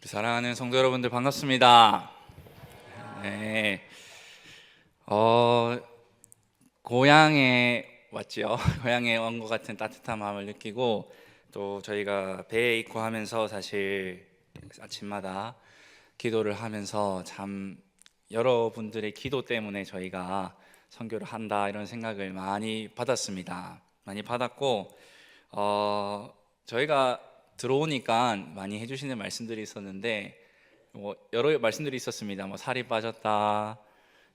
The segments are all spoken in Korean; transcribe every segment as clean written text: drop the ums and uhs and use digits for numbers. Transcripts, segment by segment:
우리 사랑하는 성도 여러분들 반갑습니다. 네, 고향에 왔죠. 고향에 온 것 같은 따뜻한 마음을 느끼고 또 저희가 배에 있고 하면서 사실 아침마다 기도를 하면서 참 여러분들의 기도 때문에 저희가 선교를 한다 이런 생각을 많이 받았습니다. 많이 받았고 저희가 들어오니까 많이 해주시는 말씀들이 있었는데 여러 말씀들이 있었습니다. 살이 빠졌다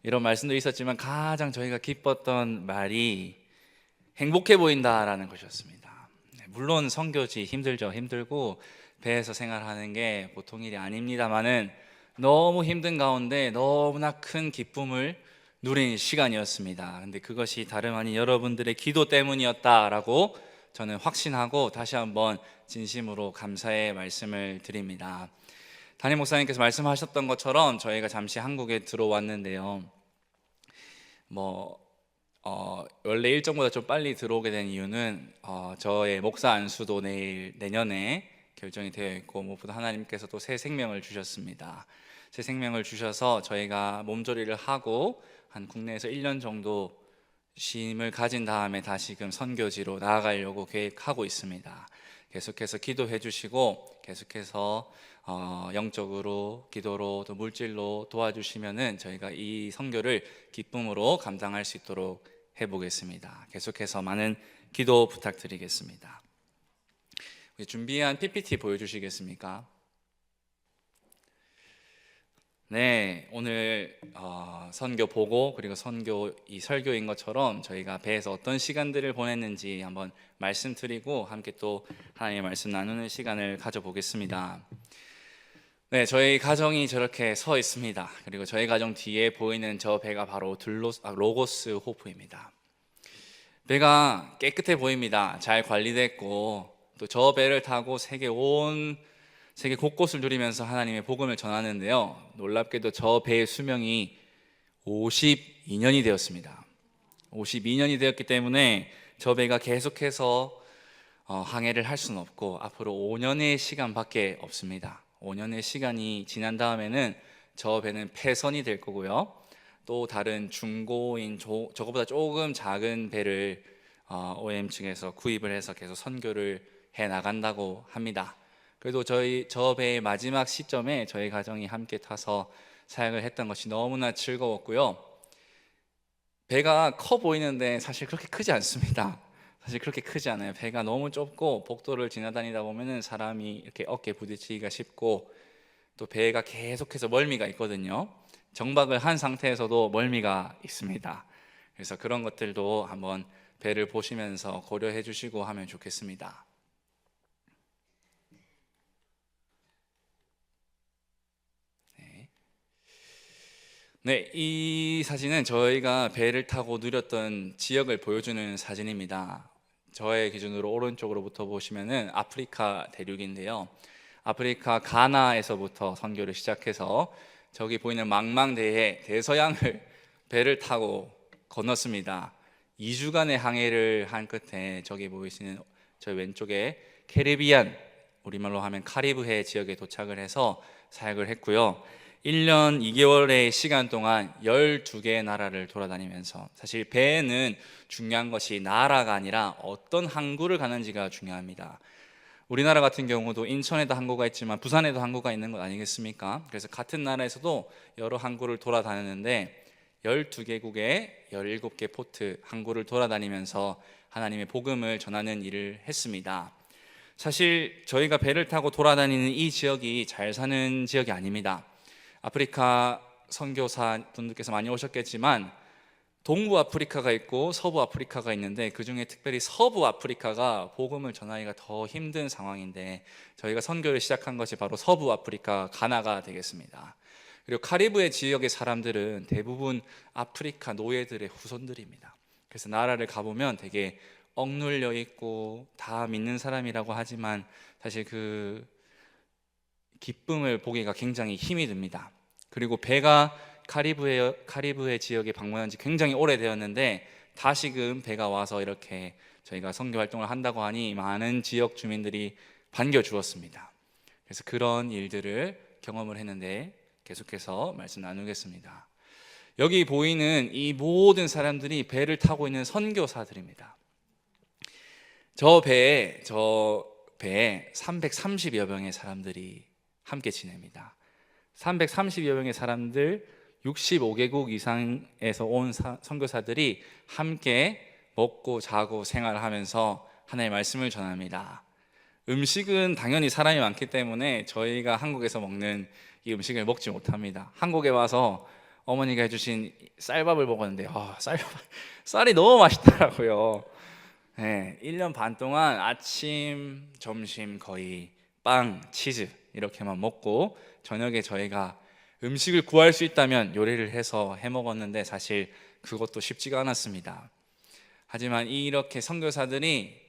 이런 말씀도 있었지만 가장 저희가 기뻤던 말이 행복해 보인다라는 것이었습니다. 물론 선교지 힘들죠. 힘들고 배에서 생활하는 게 보통 일이 아닙니다만은 너무 힘든 가운데 너무나 큰 기쁨을 누린 시간이었습니다. 근데 그것이 다름 아닌 여러분들의 기도 때문이었다라고 저는 확신하고 다시 한번 진심으로 감사의 말씀을 드립니다. 담임 목사님께서 말씀하셨던 것처럼 저희가 잠시 한국에 들어왔는데요. 원래 일정보다 좀 빨리 들어오게 된 이유는 저의 목사 안수도 내년에 결정이 되어 있고 무엇보다 하나님께서 또 새 생명을 주셨습니다. 새 생명을 주셔서 저희가 몸조리를 하고 한 국내에서 1년 정도 쉼을 가진 다음에 다시금 선교지로 나아가려고 계획하고 있습니다. 계속해서 기도해 주시고 계속해서 영적으로 기도로 또 물질로 도와주시면은 저희가 이 선교를 기쁨으로 감당할 수 있도록 해보겠습니다. 계속해서 많은 기도 부탁드리겠습니다. 준비한 PPT 보여주시겠습니까? 네, 오늘 선교 보고 그리고 선교 이 설교인 것처럼 저희가 배에서 어떤 시간들을 보냈는지 한번 말씀드리고 함께 또 하나님의 말씀 나누는 시간을 가져보겠습니다. 네, 저희 가정이 저렇게 서 있습니다. 그리고 저희 가정 뒤에 보이는 저 배가 바로 로고스 호프입니다. 배가 깨끗해 보입니다. 잘 관리됐고 또 저 배를 타고 세계 곳곳을 누리면서 하나님의 복음을 전하는데요. 놀랍게도 저 배의 수명이 52년이 되었습니다. 52년이 되었기 때문에 저 배가 계속해서 항해를 할 수는 없고 앞으로 5년의 시간밖에 없습니다. 5년의 시간이 지난 다음에는 저 배는 폐선이 될 거고요. 또 다른 중고인 저거보다 조금 작은 배를 OM 측에서 구입을 해서 계속 선교를 해 나간다고 합니다. 그래도 저 배의 마지막 시점에 저희 가정이 함께 타서 사역을 했던 것이 너무나 즐거웠고요. 배가 커 보이는데 사실 그렇게 크지 않습니다. 사실 그렇게 크지 않아요. 배가 너무 좁고 복도를 지나다니다 보면은 사람이 이렇게 어깨에 부딪히기가 쉽고 또 배가 계속해서 멀미가 있거든요. 정박을 한 상태에서도 멀미가 있습니다. 그래서 그런 것들도 한번 배를 보시면서 고려해 주시고 하면 좋겠습니다. 네, 이 사진은 저희가 배를 타고 누렸던 지역을 보여주는 사진입니다. 저의 기준으로 오른쪽으로부터 보시면은 아프리카 대륙인데요. 아프리카 가나에서부터 선교를 시작해서 저기 보이는 망망대해 대서양을 배를 타고 건넜습니다. 2주간의 항해를 한 끝에 저기 보이시는 저 왼쪽에 캐리비안, 우리말로 하면 카리브해 지역에 도착을 해서 사역을 했고요. 1년 2개월의 시간 동안 12개의 나라를 돌아다니면서, 사실 배에는 중요한 것이 나라가 아니라 어떤 항구를 가는지가 중요합니다. 우리나라 같은 경우도 인천에도 항구가 있지만 부산에도 항구가 있는 것 아니겠습니까? 그래서 같은 나라에서도 여러 항구를 돌아다녔는데 12개국의 17개 포트 항구를 돌아다니면서 하나님의 복음을 전하는 일을 했습니다. 사실 저희가 배를 타고 돌아다니는 이 지역이 잘 사는 지역이 아닙니다. 아프리카 선교사 분들께서 많이 오셨겠지만 동부 아프리카가 있고 서부 아프리카가 있는데 그 중에 특별히 서부 아프리카가 복음을 전하기가 더 힘든 상황인데 저희가 선교를 시작한 것이 바로 서부 아프리카 가나가 되겠습니다. 그리고 카리브해 지역의 사람들은 대부분 아프리카 노예들의 후손들입니다. 그래서 나라를 가보면 되게 억눌려 있고 다 믿는 사람이라고 하지만 사실 그 기쁨을 보기가 굉장히 힘이 듭니다. 그리고 배가 카리브해 지역에 방문한 지 굉장히 오래되었는데 다시금 배가 와서 이렇게 저희가 선교 활동을 한다고 하니 많은 지역 주민들이 반겨주었습니다. 그래서 그런 일들을 경험을 했는데 계속해서 말씀 나누겠습니다. 여기 보이는 이 모든 사람들이 배를 타고 있는 선교사들입니다. 저 배에 330여 명의 사람들이 함께 지냅니다. 330여 명의 사람들, 65개국 이상에서 온 선교사들이 함께 먹고 자고 생활하면서 하나님의 말씀을 전합니다. 음식은 당연히 사람이 많기 때문에 저희가 한국에서 먹는 이 음식을 먹지 못합니다. 한국에 와서 어머니가 해주신 쌀밥을 먹었는데 쌀이 너무 맛있더라고요. 네, 1년 반 동안 아침, 점심 거의 빵, 치즈 이렇게만 먹고 저녁에 저희가 음식을 구할 수 있다면 요리를 해서 해 먹었는데 사실 그것도 쉽지가 않았습니다. 하지만 이렇게 선교사들이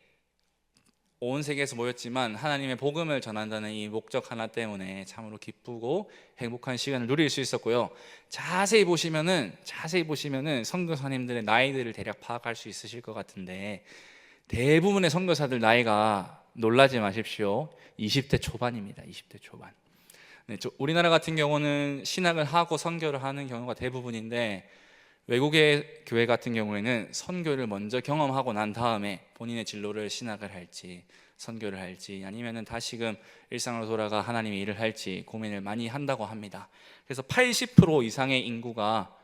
온 세계에서 모였지만 하나님의 복음을 전한다는 이 목적 하나 때문에 참으로 기쁘고 행복한 시간을 누릴 수 있었고요. 자세히 보시면은 선교사님들의 나이들을 대략 파악할 수 있으실 것 같은데 대부분의 선교사들 나이가 놀라지 마십시오. 20대 초반입니다. 20대 초반. 네, 우리나라 같은 경우는 신학을 하고 선교를 하는 경우가 대부분인데 외국의 교회 같은 경우에는 선교를 먼저 경험하고 난 다음에 본인의 진로를 신학을 할지 선교를 할지 아니면은 다시금 일상으로 돌아가 하나님의 일을 할지 고민을 많이 한다고 합니다. 그래서 80% 이상의 인구가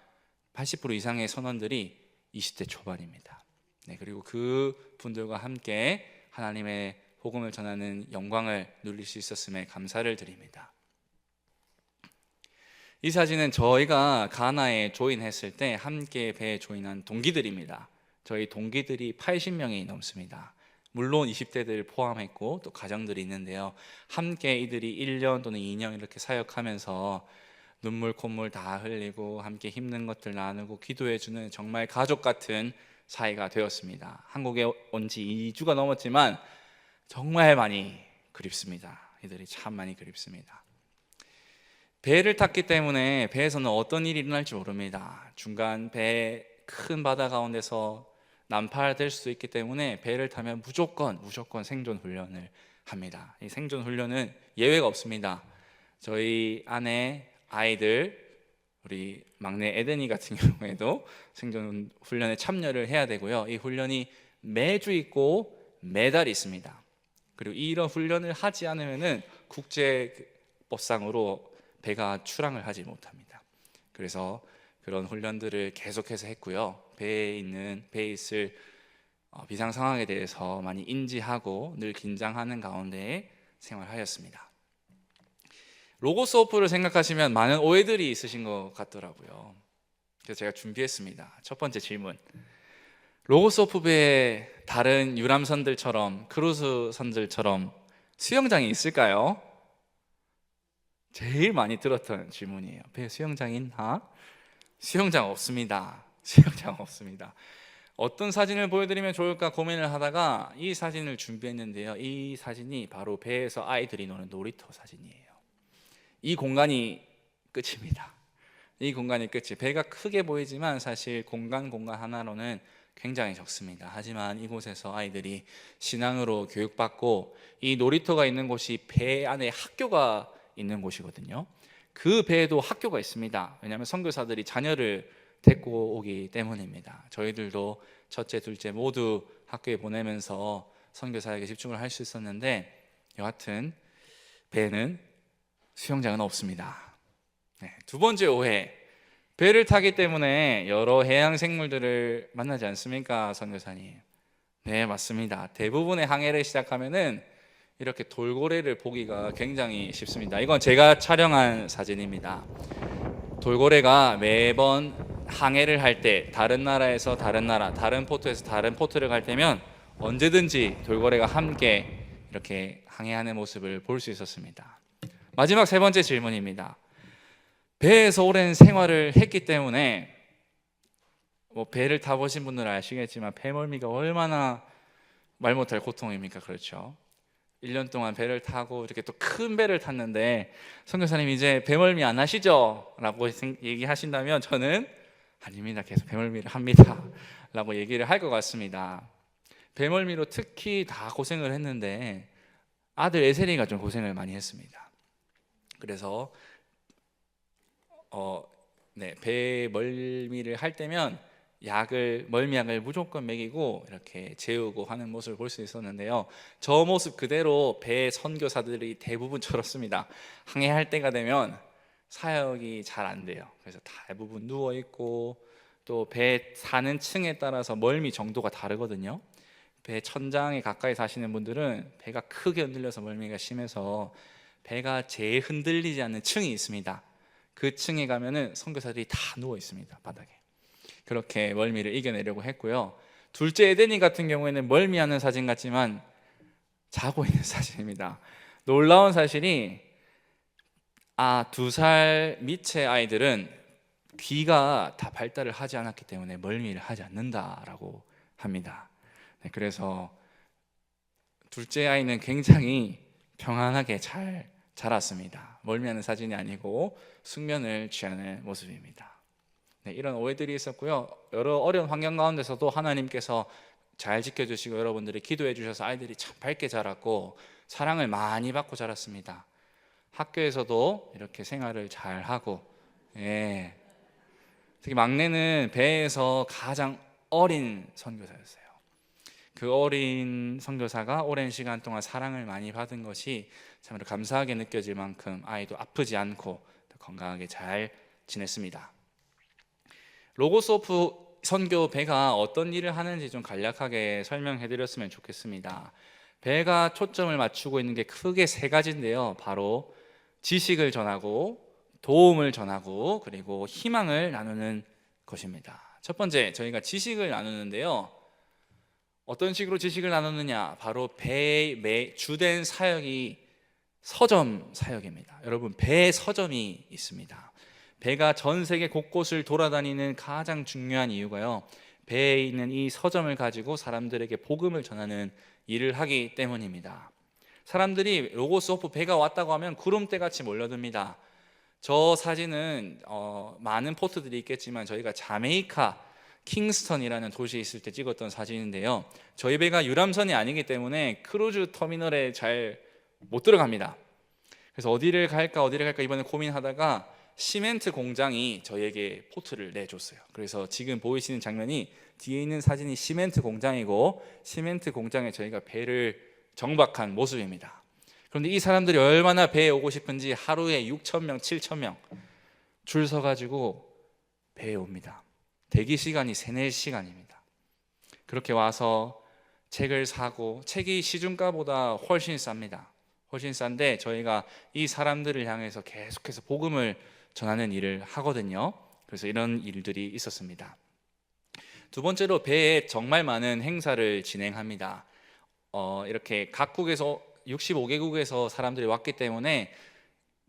80% 이상의 선원들이 20대 초반입니다. 네, 그리고 그 분들과 함께 하나님의 복음을 전하는 영광을 누릴 수 있었음에 감사를 드립니다. 이 사진은 저희가 가나에 조인했을 때 함께 배에 조인한 동기들입니다. 저희 동기들이 80명이 넘습니다. 물론 20대들 포함했고 또 가정들이 있는데요. 함께 이들이 1년 또는 2년 이렇게 사역하면서 눈물 콧물 다 흘리고 함께 힘든 것들 나누고 기도해주는 정말 가족 같은 사이가 되었습니다. 한국에 온 지 2주가 넘었지만 정말 많이 그립습니다. 이들이 참 많이 그립습니다. 배를 탔기 때문에 배에서는 어떤 일이 일어날지 모릅니다. 중간 배 큰 바다 가운데서 난파될 수도 있기 때문에 배를 타면 무조건 생존 훈련을 합니다. 이 생존 훈련은 예외가 없습니다. 저희 아내 아이들 우리 막내 에덴이 같은 경우에도 생존 훈련에 참여를 해야 되고요. 이 훈련이 매주 있고 매달 있습니다. 그리고 이런 훈련을 하지 않으면은 국제법상으로 배가 출항을 하지 못합니다. 그래서 그런 훈련들을 계속해서 했고요. 배에 있을 비상 상황에 대해서 많이 인지하고 늘 긴장하는 가운데 생활하였습니다. 로고스 오프를 생각하시면 많은 오해들이 있으신 것 같더라고요. 그래서 제가 준비했습니다. 첫 번째 질문. 로고스 오프 배에 다른 유람선들처럼 크루즈 선들처럼 수영장이 있을까요? 제일 많이 들었던 질문이에요. 배에 수영장이 있나? 수영장 없습니다. 수영장 없습니다. 어떤 사진을 보여드리면 좋을까 고민을 하다가 이 사진을 준비했는데요. 이 사진이 바로 배에서 아이들이 노는 놀이터 사진이에요. 이 공간이 끝입니다. 이 공간이 끝이. 배가 크게 보이지만 사실 공간 하나로는 굉장히 적습니다. 하지만 이곳에서 아이들이 신앙으로 교육받고 이 놀이터가 있는 곳이 배 안에 학교가 있는 곳이거든요. 그 배에도 학교가 있습니다. 왜냐하면 선교사들이 자녀를 데리고 오기 때문입니다. 저희들도 첫째, 둘째 모두 학교에 보내면서 선교사에게 집중을 할 수 있었는데 여하튼 배에는 수영장은 없습니다. 네, 두 번째 오해. 배를 타기 때문에 여러 해양 생물들을 만나지 않습니까, 선교사님? 네, 맞습니다. 대부분의 항해를 시작하면은 이렇게 돌고래를 보기가 굉장히 쉽습니다. 이건 제가 촬영한 사진입니다. 돌고래가 매번 항해를 할 때 다른 나라에서 다른 나라, 다른 포트에서 다른 포트를 갈 때면 언제든지 돌고래가 함께 이렇게 항해하는 모습을 볼 수 있었습니다. 마지막 세 번째 질문입니다. 배에서 오랜 생활을 했기 때문에 배를 타보신 분들은 아시겠지만 배멀미가 얼마나 말 못할 고통입니까? 그렇죠? 1년 동안 배를 타고 이렇게 또 큰 배를 탔는데 선교사님 이제 배멀미 안 하시죠? 라고 얘기하신다면 저는 아닙니다. 계속 배멀미를 합니다. 라고 얘기를 할 것 같습니다. 배멀미로 특히 다 고생을 했는데 아들 에셀이가 좀 고생을 많이 했습니다. 그래서 배 멀미를 할 때면 멀미약을 무조건 먹이고 이렇게 재우고 하는 모습을 볼 수 있었는데요. 저 모습 그대로 배 선교사들이 대부분 저렇습니다. 항해할 때가 되면 사역이 잘 안 돼요. 그래서 대부분 누워 있고, 또 배 사는 층에 따라서 멀미 정도가 다르거든요. 배 천장에 가까이 사시는 분들은 배가 크게 흔들려서 멀미가 심해서 배가 제일 흔들리지 않는 층이 있습니다. 그 층에 가면은 선교사들이 다 누워 있습니다, 바닥에. 그렇게 멀미를 이겨내려고 했고요. 둘째 에덴이 같은 경우에는 멀미하는 사진 같지만 자고 있는 사진입니다. 놀라운 사실이 2살 밑의 아이들은 귀가 다 발달을 하지 않았기 때문에 멀미를 하지 않는다라고 합니다. 그래서 둘째 아이는 굉장히 평안하게 잘 자랐습니다. 멀미하는 사진이 아니고 숙면을 취하는 모습입니다. 이런 오해들이 있었고요. 여러 어려운 환경 가운데서도 하나님께서 잘 지켜주시고 여러분들이 기도해 주셔서 아이들이 참 밝게 자랐고 사랑을 많이 받고 자랐습니다. 학교에서도 이렇게 생활을 잘 하고, 특히 막내는 배에서 가장 어린 선교사였어요. 그 어린 선교사가 오랜 시간 동안 사랑을 많이 받은 것이 참으로 감사하게 느껴질 만큼 아이도 아프지 않고 건강하게 잘 지냈습니다. 로고스 오프 선교 배가 어떤 일을 하는지 좀 간략하게 설명해 드렸으면 좋겠습니다. 배가 초점을 맞추고 있는 게 크게 세 가지인데요. 바로 지식을 전하고, 도움을 전하고, 그리고 희망을 나누는 것입니다. 첫 번째, 저희가 지식을 나누는데요. 어떤 식으로 지식을 나누느냐? 바로 배의 주된 사역이 서점 사역입니다. 여러분, 배에 서점이 있습니다. 배가 전 세계 곳곳을 돌아다니는 가장 중요한 이유가요, 배에 있는 이 서점을 가지고 사람들에게 복음을 전하는 일을 하기 때문입니다. 사람들이 로고스 오프 배가 왔다고 하면 구름대같이 몰려듭니다. 저 사진은 많은 포트들이 있겠지만 저희가 자메이카 킹스턴이라는 도시에 있을 때 찍었던 사진인데요. 저희 배가 유람선이 아니기 때문에 크루즈 터미널에 잘 못 들어갑니다. 그래서 어디를 갈까 이번에 고민하다가 시멘트 공장이 저희에게 포트를 내줬어요. 그래서 지금 보이시는 장면이, 뒤에 있는 사진이 시멘트 공장이고, 시멘트 공장에 저희가 배를 정박한 모습입니다. 그런데 이 사람들이 얼마나 배에 오고 싶은지 하루에 6,000명, 7,000명 줄 서가지고 배에 옵니다. 대기 시간이 3, 4시간입니다. 그렇게 와서 책을 사고, 책이 시중가보다 훨씬 쌉니다. 훨씬 싼데 저희가 이 사람들을 향해서 계속해서 복음을 전하는 일을 하거든요. 그래서 이런 일들이 있었습니다. 두 번째로 배에 정말 많은 행사를 진행합니다. 이렇게 각국에서 65개국에서 사람들이 왔기 때문에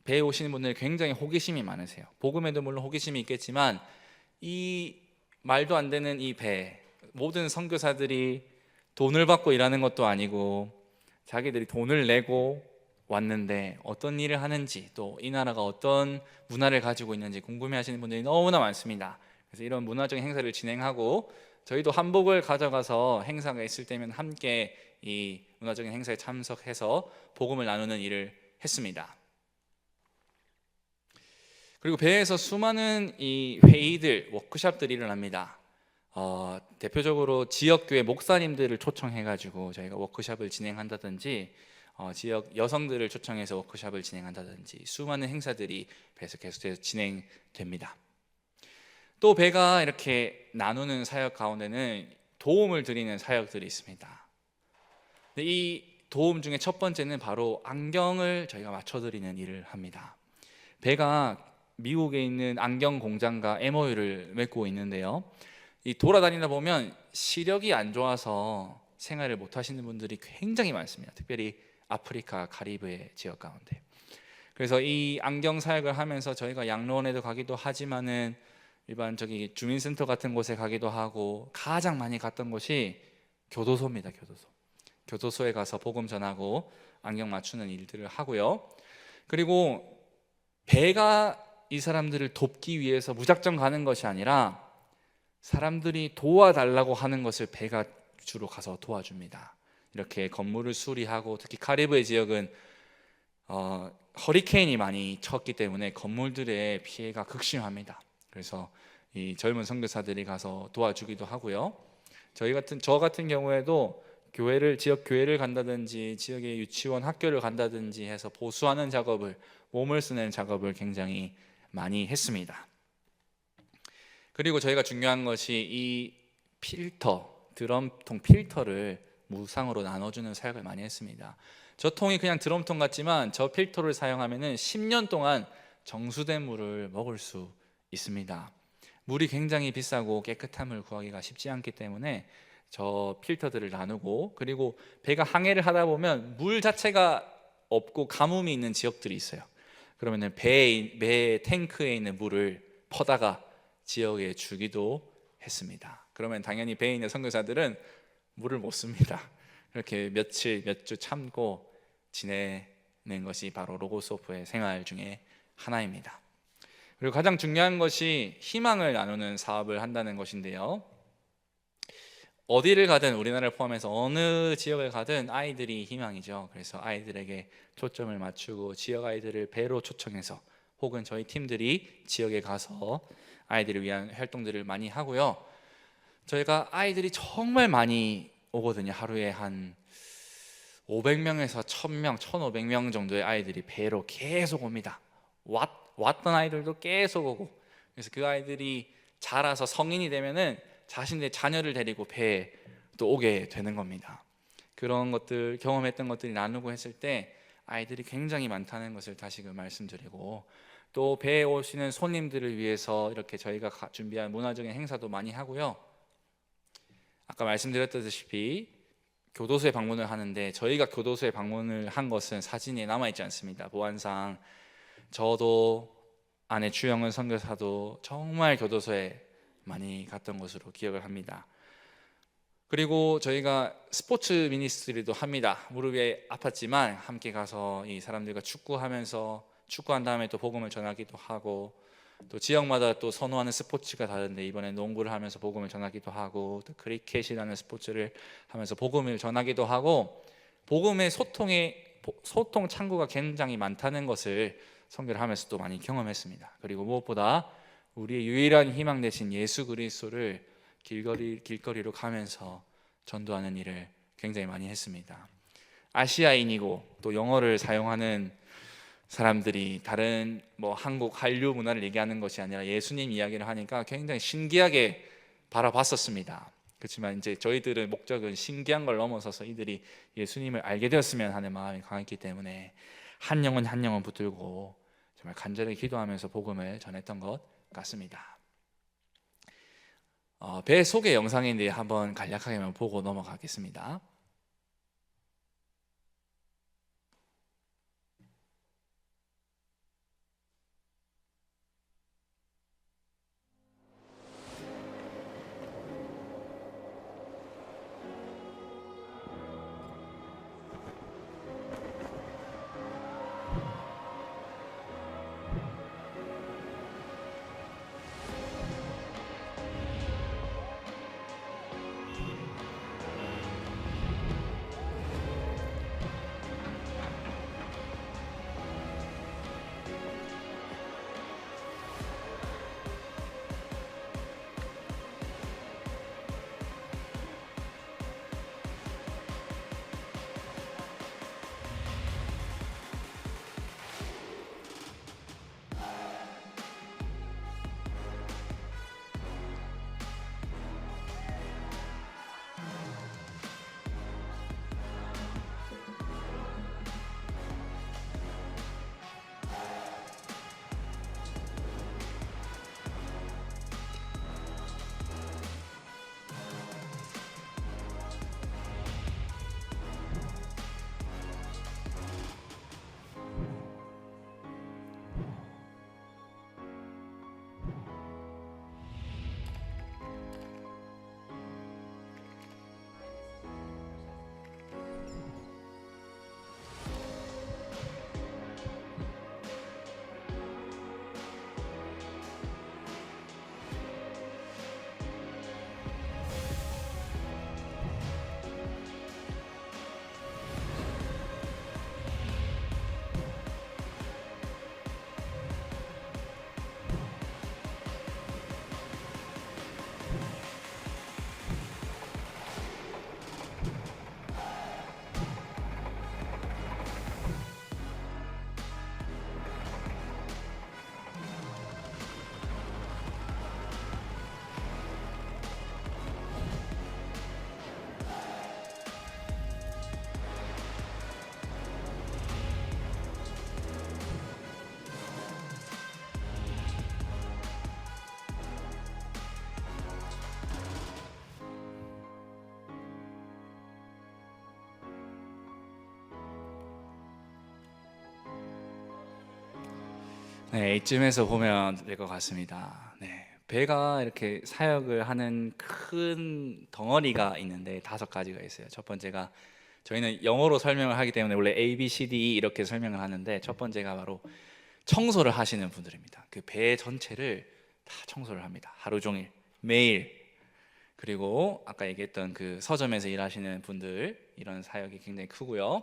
배에 오시는 분들이 굉장히 호기심이 많으세요. 복음에도 물론 호기심이 있겠지만 이 말도 안 되는 이 배, 모든 선교사들이 돈을 받고 일하는 것도 아니고 자기들이 돈을 내고 왔는데 어떤 일을 하는지, 또 이 나라가 어떤 문화를 가지고 있는지 궁금해하시는 분들이 너무나 많습니다. 그래서 이런 문화적인 행사를 진행하고, 저희도 한복을 가져가서 행사가 있을 때면 함께 이 문화적인 행사에 참석해서 복음을 나누는 일을 했습니다. 그리고 배에서 수많은 이 회의들, 워크숍들이 일어납니다. 대표적으로 지역교회 목사님들을 초청해가지고 저희가 워크숍을 진행한다든지, 지역 여성들을 초청해서 워크숍을 진행한다든지, 수많은 행사들이 배에서 계속해서 진행됩니다. 또 배가 이렇게 나누는 사역 가운데는 도움을 드리는 사역들이 있습니다. 이 도움 중에 첫 번째는 바로 안경을 저희가 맞춰드리는 일을 합니다. 배가 미국에 있는 안경 공장과 MOU를 맺고 있는데요, 이 돌아다니다 보면 시력이 안 좋아서 생활을 못 하시는 분들이 굉장히 많습니다. 특별히 아프리카, 카리브해 지역 가운데. 그래서 이 안경 사역을 하면서 저희가 양로원에도 가기도 하지만은 일반적인 주민센터 같은 곳에 가기도 하고, 가장 많이 갔던 곳이 교도소입니다. 교도소에 가서 복음 전하고 안경 맞추는 일들을 하고요. 그리고 배가 이 사람들을 돕기 위해서 무작정 가는 것이 아니라 사람들이 도와달라고 하는 것을 배가 주로 가서 도와줍니다. 이렇게 건물을 수리하고, 특히 카리브해 지역은 허리케인이 많이 쳤기 때문에 건물들의 피해가 극심합니다. 그래서 이 젊은 선교사들이 가서 도와주기도 하고요. 저 같은 경우에도 지역 교회를 간다든지 지역의 유치원 학교를 간다든지 해서 보수하는 작업을, 몸을 쓰는 작업을 굉장히 많이 했습니다. 그리고 저희가 중요한 것이 이 드럼통 필터를 무상으로 나눠주는 사역을 많이 했습니다. 저 통이 그냥 드럼통 같지만 저 필터를 사용하면은 10년 동안 정수된 물을 먹을 수 있습니다. 물이 굉장히 비싸고 깨끗한 물 구하기가 쉽지 않기 때문에 저 필터들을 나누고, 그리고 배가 항해를 하다 보면 물 자체가 없고 가뭄이 있는 지역들이 있어요. 그러면은 배 탱크에 있는 물을 퍼다가 지역에 주기도 했습니다. 그러면 당연히 배에 있는 선교사들은 물을 못 씁니다. 이렇게 몇 주 참고 지내는 것이 바로 로고스 오프의 생활 중에 하나입니다. 그리고 가장 중요한 것이 희망을 나누는 사업을 한다는 것인데요. 어디를 가든, 우리나라를 포함해서 어느 지역을 가든 아이들이 희망이죠. 그래서 아이들에게 초점을 맞추고 지역 아이들을 배로 초청해서, 혹은 저희 팀들이 지역에 가서 아이들을 위한 활동들을 많이 하고요. 저희가 아이들이 정말 많이 오거든요. 하루에 한 500명에서 1000명, 1500명 정도의 아이들이 배로 계속 옵니다. 왔던 아이들도 계속 오고, 그래서 그 아이들이 자라서 성인이 되면은 자신의 자녀를 데리고 배에 또 오게 되는 겁니다. 그런 것들, 경험했던 것들이 나누고 했을 때 아이들이 굉장히 많다는 것을 다시금 말씀드리고, 또 배에 오시는 손님들을 위해서 이렇게 저희가 준비한 문화적인 행사도 많이 하고요. 아까 말씀드렸다시피 교도소에 방문을 하는데, 저희가 교도소에 방문을 한 것은 사진에 남아있지 않습니다. 보안상 저도 아내 주영은 선교사도 정말 교도소에 많이 갔던 것으로 기억을 합니다. 그리고 저희가 스포츠 미니스트리도 합니다. 무릎이 아팠지만 함께 가서 이 사람들과 축구한 다음에 또 복음을 전하기도 하고, 또 지역마다 또 선호하는 스포츠가 다른데 이번에 농구를 하면서 복음을 전하기도 하고, 또 크리켓이라는 스포츠를 하면서 복음을 전하기도 하고, 복음의 소통 창구가 굉장히 많다는 것을 선교를 하면서 또 많이 경험했습니다. 그리고 무엇보다 우리의 유일한 희망 되신 예수 그리스도를 길거리로 가면서 전도하는 일을 굉장히 많이 했습니다. 아시아인이고 또 영어를 사용하는 사람들이 다른 한국 한류 문화를 얘기하는 것이 아니라 예수님 이야기를 하니까 굉장히 신기하게 바라봤었습니다. 그렇지만 이제 저희들의 목적은 신기한 걸 넘어서서 이들이 예수님을 알게 되었으면 하는 마음이 강했기 때문에 한 영혼 한 영혼 붙들고 정말 간절히 기도하면서 복음을 전했던 것 같습니다. 배 소개 영상인데 한번 간략하게만 보고 넘어가겠습니다. 네, 이쯤에서 보면 될 것 같습니다. 네, 배가 이렇게 사역을 하는 큰 덩어리가 있는데 5가지가 있어요. 첫 번째가 저희는 영어로 설명을 하기 때문에 원래 A, B, C, D, E 이렇게 설명을 하는데 첫 번째가 바로 청소를 하시는 분들입니다. 그 배 전체를 다 청소를 합니다. 하루 종일 매일. 그리고 아까 얘기했던 그 서점에서 일하시는 분들 이런 사역이 굉장히 크고요.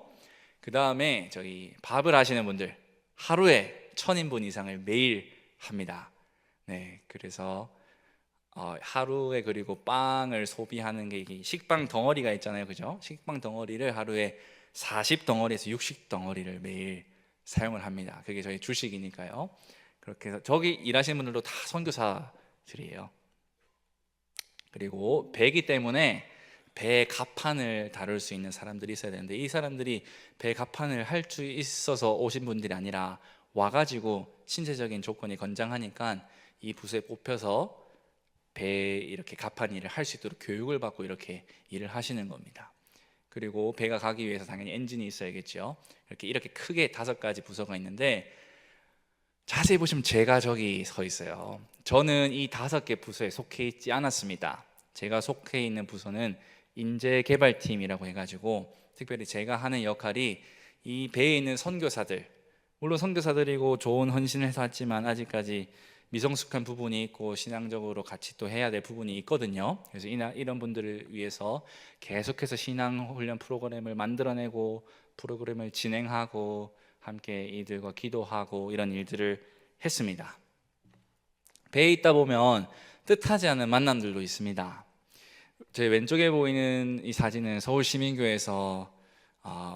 그 다음에 저희 밥을 하시는 분들 하루에 1,000인분 이상을 매일 합니다. 네, 그래서 하루에 그리고 빵을 소비하는 게 이게 식빵 덩어리가 있잖아요, 그죠? 식빵 덩어리를 하루에 40덩어리에서 60덩어리를 매일 사용을 합니다. 그게 저희 주식이니까요. 그렇게 해서 저기 일하시는 분들도 다 선교사들이에요. 그리고 배기 때문에 배 갑판을 다룰 수 있는 사람들이 있어야 되는데 이 사람들이 배 갑판을 할 수 있어서 오신 분들이 아니라 와가지고 신체적인 조건이 건장하니까 이 부서에 뽑혀서 배 이렇게 갑판 일을 할 수 있도록 교육을 받고 이렇게 일을 하시는 겁니다. 그리고 배가 가기 위해서 당연히 엔진이 있어야겠죠. 이렇게 크게 5가지 부서가 있는데 자세히 보시면 제가 저기 서 있어요. 저는 이 5개 부서에 속해 있지 않았습니다. 제가 속해 있는 부서는 인재개발팀이라고 해가지고 특별히 제가 하는 역할이 이 배에 있는 선교사들, 물론 선교사들이고 좋은 헌신을 해서 왔지만 아직까지 미성숙한 부분이 있고 신앙적으로 같이 또 해야 될 부분이 있거든요. 그래서 이런 분들을 위해서 계속해서 신앙 훈련 프로그램을 만들어내고 프로그램을 진행하고 함께 이들과 기도하고 이런 일들을 했습니다. 배에 있다 보면 뜻하지 않은 만남들도 있습니다. 제 왼쪽에 보이는 이 사진은 서울시민교회에서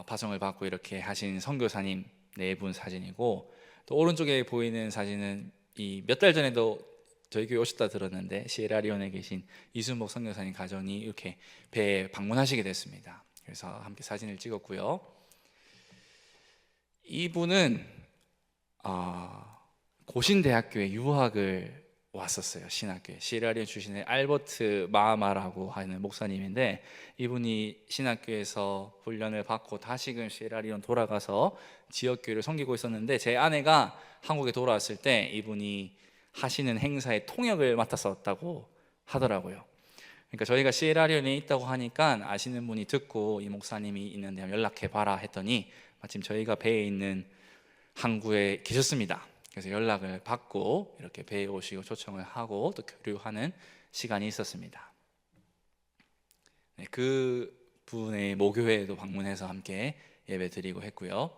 파송을 받고 이렇게 하신 선교사님 4분 사진이고, 또 오른쪽에 보이는 사진은 이 몇 달 전에도 저희 교회 오셨다 들었는데 시에라리온에 계신 이순복 선교사님 가정이 이렇게 배에 방문하시게 됐습니다. 그래서 함께 사진을 찍었고요. 이분은 고신대학교에 유학을 왔었어요. 신학교에 시에라리온 출신의 알버트 마하마라고 하는 목사님인데 이분이 신학교에서 훈련을 받고 다시금 시에라리온 돌아가서 지역교회를 섬기고 있었는데 제 아내가 한국에 돌아왔을 때 이분이 하시는 행사의 통역을 맡았었다고 하더라고요. 그러니까 저희가 시에라리온에 있다고 하니까 아시는 분이 듣고 이 목사님이 있는데 연락해 봐라 했더니 마침 저희가 배에 있는 항구에 계셨습니다. 그래서 연락을 받고 이렇게 배에 오시고 초청을 하고 또 교류하는 시간이 있었습니다. 네, 그 분의 모교회에도 방문해서 함께 예배 드리고 했고요.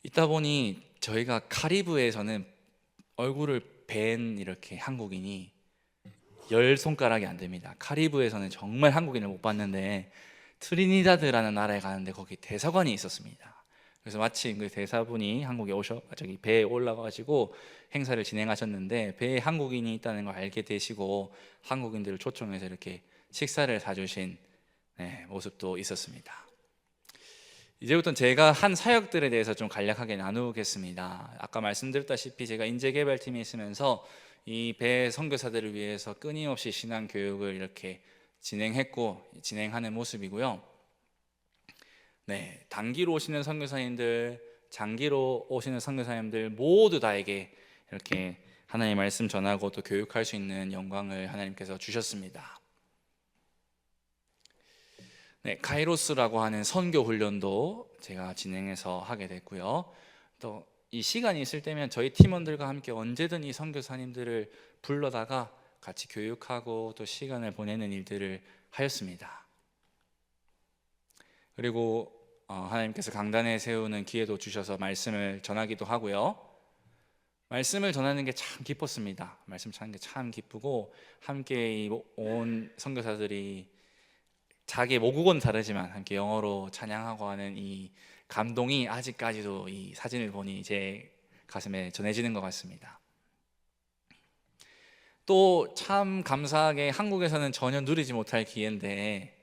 있다 보니 저희가 카리브에서는 얼굴을 뵌 이렇게 한국인이 10손가락이 안 됩니다. 카리브에서는 정말 한국인을 못 봤는데 트리니다드라는 나라에 가는데 거기 대사관이 있었습니다. 그래서 마침 그 대사분이 한국에 저기 배에 올라가지고 행사를 진행하셨는데 배에 한국인이 있다는 걸 알게 되시고 한국인들을 초청해서 이렇게 식사를 사주신 모습도 있었습니다. 이제부터는 제가 한 사역들에 대해서 좀 간략하게 나누겠습니다. 아까 말씀드렸다시피 제가 인재개발팀에 있으면서 이 배 선교사들을 위해서 끊임없이 신앙 교육을 이렇게 진행했고 진행하는 모습이고요. 네, 단기로 오시는 선교사님들, 장기로 오시는 선교사님들 모두 다에게 이렇게 하나님의 말씀 전하고 또 교육할 수 있는 영광을 하나님께서 주셨습니다. 네, 카이로스라고 하는 선교 훈련도 제가 진행해서 하게 됐고요. 또 이 시간이 있을 때면 저희 팀원들과 함께 언제든 이 선교사님들을 불러다가 같이 교육하고 또 시간을 보내는 일들을 하였습니다. 그리고 하나님께서 강단에 세우는 기회도 주셔서 말씀을 전하기도 하고요. 말씀을 전하는 게 참 기뻤습니다. 말씀 전하는 게 참 기쁘고 함께 온 선교사들이 자기의 모국어는 다르지만 함께 영어로 찬양하고 하는 이 감동이 아직까지도 이 사진을 보니 제 가슴에 전해지는 것 같습니다. 또 참 감사하게 한국에서는 전혀 누리지 못할 기회인데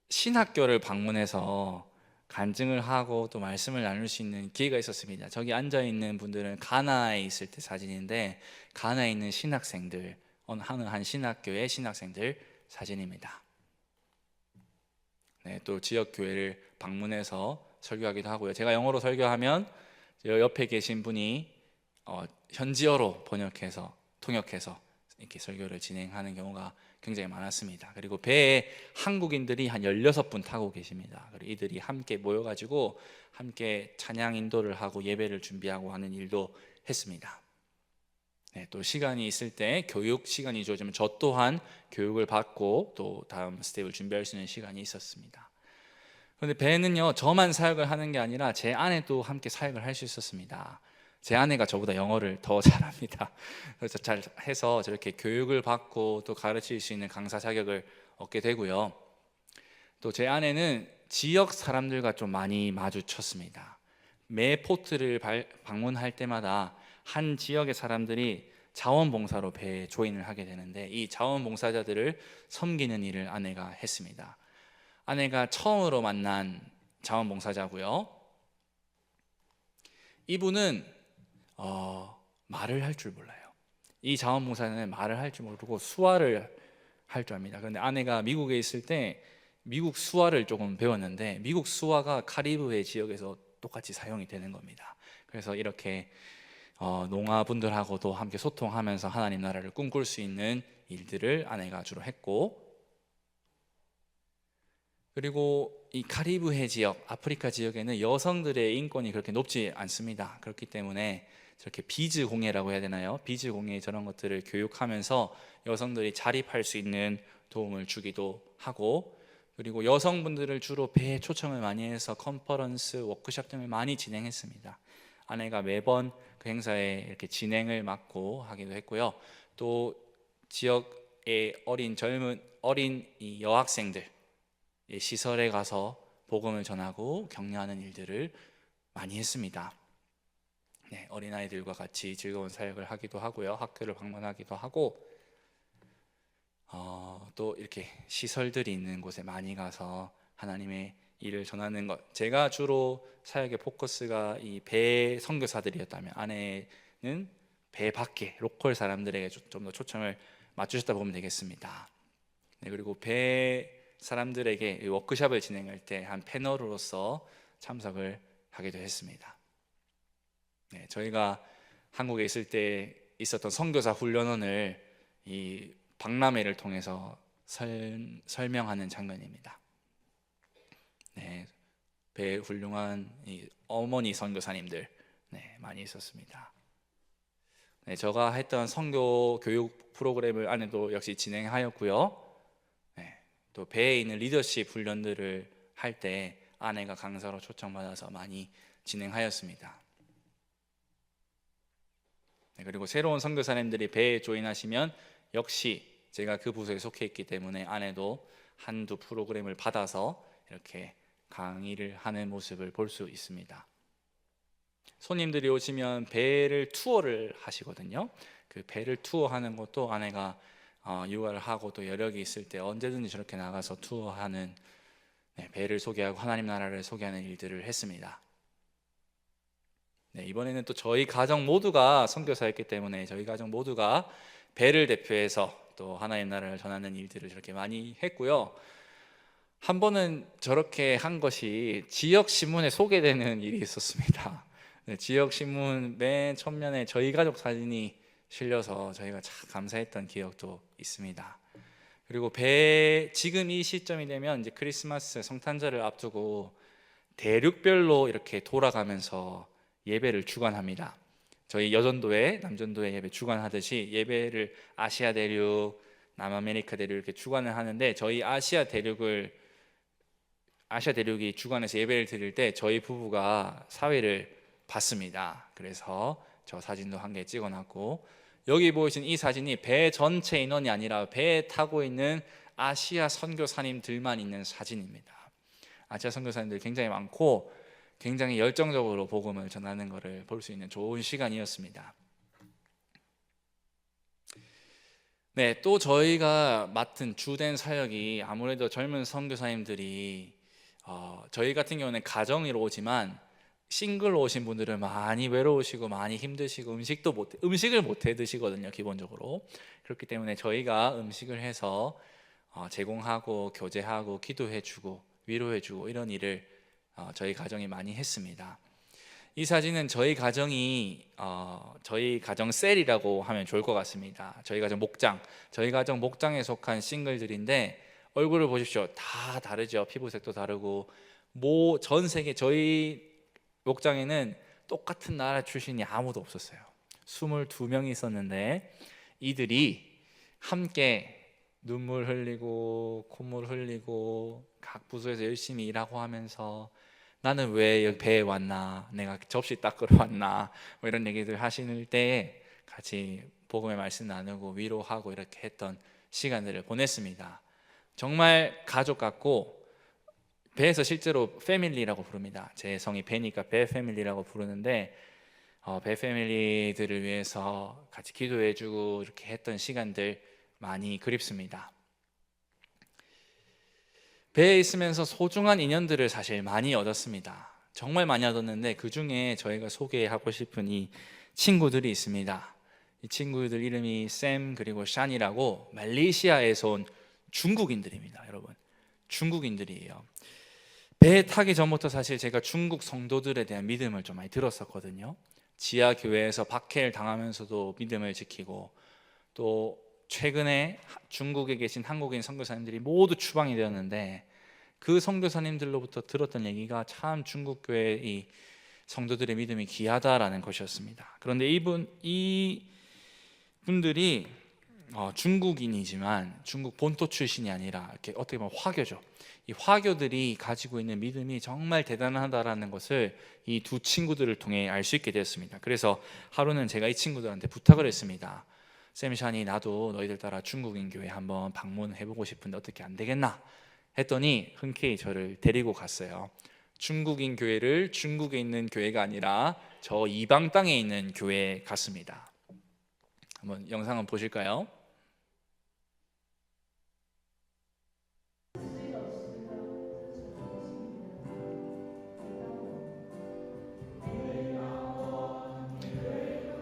신학교를 방문해서 간증을 하고 또 말씀을 나눌 수 있는 기회가 있었습니다. 저기 앉아 있는 분들은 가나에 있을 때 사진인데 가나에 있는 신학생들, 어느 한 신학교의 신학생들 사진입니다. 네, 또 지역 교회를 방문해서 설교하기도 하고요. 제가 영어로 설교하면 옆에 계신 분이 현지어로 번역해서 통역해서 이렇게 설교를 진행하는 경우가 굉장히 많았습니다. 그리고 배에 한국인들이 한 16분 타고 계십니다. 그리고 이들이 함께 모여가지고 함께 찬양 인도를 하고 예배를 준비하고 하는 일도 했습니다. 네, 또 시간이 있을 때 교육 시간이 주어지면 저 또한 교육을 받고 또 다음 스텝을 준비할 수 있는 시간이 있었습니다. 그런데 배는요, 저만 사역을 하는 게 아니라 제 아내도 함께 사역을 할 수 있었습니다. 제 아내가 저보다 영어를 더 잘합니다. 그래서 잘 해서 저렇게 교육을 받고 또 가르칠 수 있는 강사 자격을 얻게 되고요. 또 제 아내는 지역 사람들과 좀 많이 마주쳤습니다. 매 포트를 방문할 때마다 한 지역의 사람들이 자원봉사로 배에 조인을 하게 되는데, 이 자원봉사자들을 섬기는 일을 아내가 했습니다. 아내가 처음으로 만난 자원봉사자고요. 이분은 말을 할 줄 몰라요. 이 자원봉사자는 말을 할 줄 모르고 수화를 할 줄 압니다. 그런데 아내가 미국에 있을 때 미국 수화를 조금 배웠는데, 미국 수화가 카리브해 지역에서 똑같이 사용이 되는 겁니다. 그래서 이렇게 농아분들하고도 함께 소통하면서 하나님 나라를 꿈꿀 수 있는 일들을 아내가 주로 했고, 그리고 이 카리브해 지역, 아프리카 지역에는 여성들의 인권이 그렇게 높지 않습니다. 그렇기 때문에 저렇게 비즈 공예라고 해야 되나요? 비즈 공예, 저런 것들을 교육하면서 여성들이 자립할 수 있는 도움을 주기도 하고, 그리고 여성분들을 주로 배에 초청을 많이 해서 컨퍼런스, 워크숍 등을 많이 진행했습니다. 아내가 매번 그 행사에 이렇게 진행을 맡고 하기도 했고요. 또 지역의 어린 이 여학생들 시설에 가서 복음을 전하고 격려하는 일들을 많이 했습니다. 네, 어린아이들과 같이 즐거운 사역을 하기도 하고요. 학교를 방문하기도 하고, 또 이렇게 시설들이 있는 곳에 많이 가서 하나님의 일을 전하는 것. 제가 주로 사역의 포커스가 이 배 선교사들이었다면, 아내는 배 밖에 로컬 사람들에게 좀 더 초청을 맞추셨다 보면 되겠습니다. 네, 그리고 배 사람들에게 워크숍을 진행할 때 한 패널로서 참석을 하기도 했습니다. 네, 저희가 한국에 있을 때 있었던 선교사 훈련원을 이 박람회를 통해서 설명하는 장면입니다. 네, 배 훌륭한 이 어머니 선교사님들 많이 있었습니다. 네, 제가 했던 선교 교육 프로그램을 아내도 역시 진행하였고요. 또 배에 있는 리더십 훈련들을 할 때 아내가 강사로 초청받아서 많이 진행하였습니다. 그리고 새로운 선교사님들이 배에 조인하시면 역시 제가 그 부서에 속해 있기 때문에 아내도 한두 프로그램을 받아서 이렇게 강의를 하는 모습을 볼 수 있습니다. 손님들이 오시면 배를 투어를 하시거든요. 그 배를 투어하는 것도 아내가 육아를 하고 또 여력이 있을 때 언제든지 저렇게 나가서 투어하는, 배를 소개하고 하나님 나라를 소개하는 일들을 했습니다. 이번에는 또 저희 가정 모두가 선교사였기 때문에 저희 가정 모두가 배를 대표해서 또 하나님 나라를 전하는 일들을 저렇게 많이 했고요. 한 번은 저렇게 한 것이 지역 신문에 소개되는 일이 있었습니다. 지역 신문 맨 첫면에 저희 가족 사진이 실려서 저희가 참 감사했던 기억도 있습니다. 그리고 지금 이 시점이 되면 이제 크리스마스 성탄절을 앞두고 대륙별로 이렇게 돌아가면서 예배를 주관합니다. 저희 여전도회, 남전도회 예배 주관하듯이 예배를 아시아 대륙, 남아메리카 대륙 이렇게 주관을 하는데, 저희 아시아 대륙이 주관해서 예배를 드릴 때 저희 부부가 사회를 받습니다. 그래서 저 사진도 한 개 찍어놨고, 여기 보이신 이 사진이 배 전체 인원이 아니라 배에 타고 있는 아시아 선교사님들만 있는 사진입니다. 아시아 선교사님들 굉장히 많고 굉장히 열정적으로 복음을 전하는 것을 볼 수 있는 좋은 시간이었습니다. 네, 또 저희가 맡은 주된 사역이 아무래도 젊은 선교사님들이 저희 같은 경우는 가정으로 오지만 싱글로 오신 분들은 많이 외로우시고 많이 힘드시고 음식을 못 해 드시거든요, 기본적으로. 그렇기 때문에 저희가 음식을 해서 제공하고 교제하고 기도해주고 위로해주고 이런 일을 저희 가정이 많이 했습니다. 이 사진은 저희 가정 셀이라고 하면 좋을 것 같습니다. 저희 가정 목장에 속한 싱글들인데 얼굴을 보십시오. 다 다르죠. 피부색도 다르고 전 세계 저희 목장에는 똑같은 나라 출신이 아무도 없었어요. 22명이 있었는데 이들이 함께 눈물 흘리고 콧물 흘리고 각 부서에서 열심히 일하고 하면서 나는 왜 여기 배에 왔나, 내가 접시 닦으러 왔나, 뭐 이런 얘기들 하시는 때에 같이 복음의 말씀 나누고 위로하고 이렇게 했던 시간들을 보냈습니다. 정말 가족 같고, 배에서 실제로 패밀리라고 부릅니다. 제 성이 배니까 배 패밀리라고 부르는데 배 패밀리들을 위해서 같이 기도해주고 이렇게 했던 시간들 많이 그립습니다. 배에 있으면서 소중한 인연들을 사실 많이 얻었습니다. 정말 많이 얻었는데 그 중에 저희가 소개하고 싶은 이 친구들이 있습니다. 이 친구들 이름이 샘 그리고 샨이라고 말레이시아에서 온 중국인들입니다. 여러분, 중국인들이에요. 배에 타기 전부터 사실 제가 중국 성도들에 대한 믿음을 좀 많이 들었었거든요. 지하 교회에서 박해를 당하면서도 믿음을 지키고, 또 최근에 중국에 계신 한국인 선교사님들이 모두 추방이 되었는데 그 선교사님들로부터 들었던 얘기가 참 중국 교회의 성도들의 믿음이 귀하다라는 것이었습니다. 그런데 이분들이 중국인이지만 중국 본토 출신이 아니라 이렇게 어떻게 보면 화교죠. 이 화교들이 가지고 있는 믿음이 정말 대단하다라는 것을 이 두 친구들을 통해 알 수 있게 되었습니다. 그래서 하루는 제가 이 친구들한테 부탁을 했습니다. 샘샨이, 나도 너희들 따라 중국인 교회 한번 방문해보고 싶은데 어떻게 안 되겠나 했더니 흔쾌히 저를 데리고 갔어요. 중국인 교회를 중국에 있는 교회가 아니라 저 이방 땅에 있는 교회에 갔습니다. 한번 영상 한번 보실까요?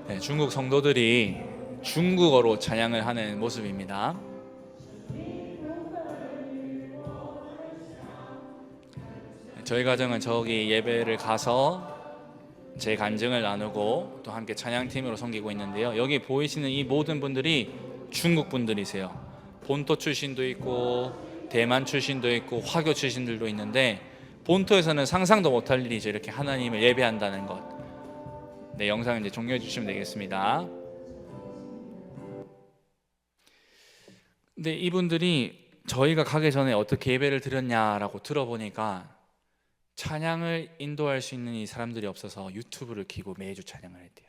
네, 중국 성도들이 중국어로 찬양을 하는 모습입니다. 저희 가정은 저기 예배를 가서 제 간증을 나누고 또 함께 찬양팀으로 섬기고 있는데요. 여기 보이시는 이 모든 분들이 중국 분들이세요. 본토 출신도 있고 대만 출신도 있고 화교 출신들도 있는데, 본토에서는 상상도 못할 일이죠. 이렇게 하나님을 예배한다는 것. 네, 영상 이제 종료해 주시면 되겠습니다. 근데 이분들이 저희가 가기 전에 어떻게 예배를 드렸냐라고 들어보니까 찬양을 인도할 수 있는 이 사람들이 없어서 유튜브를 켜고 매주 찬양을 했대요.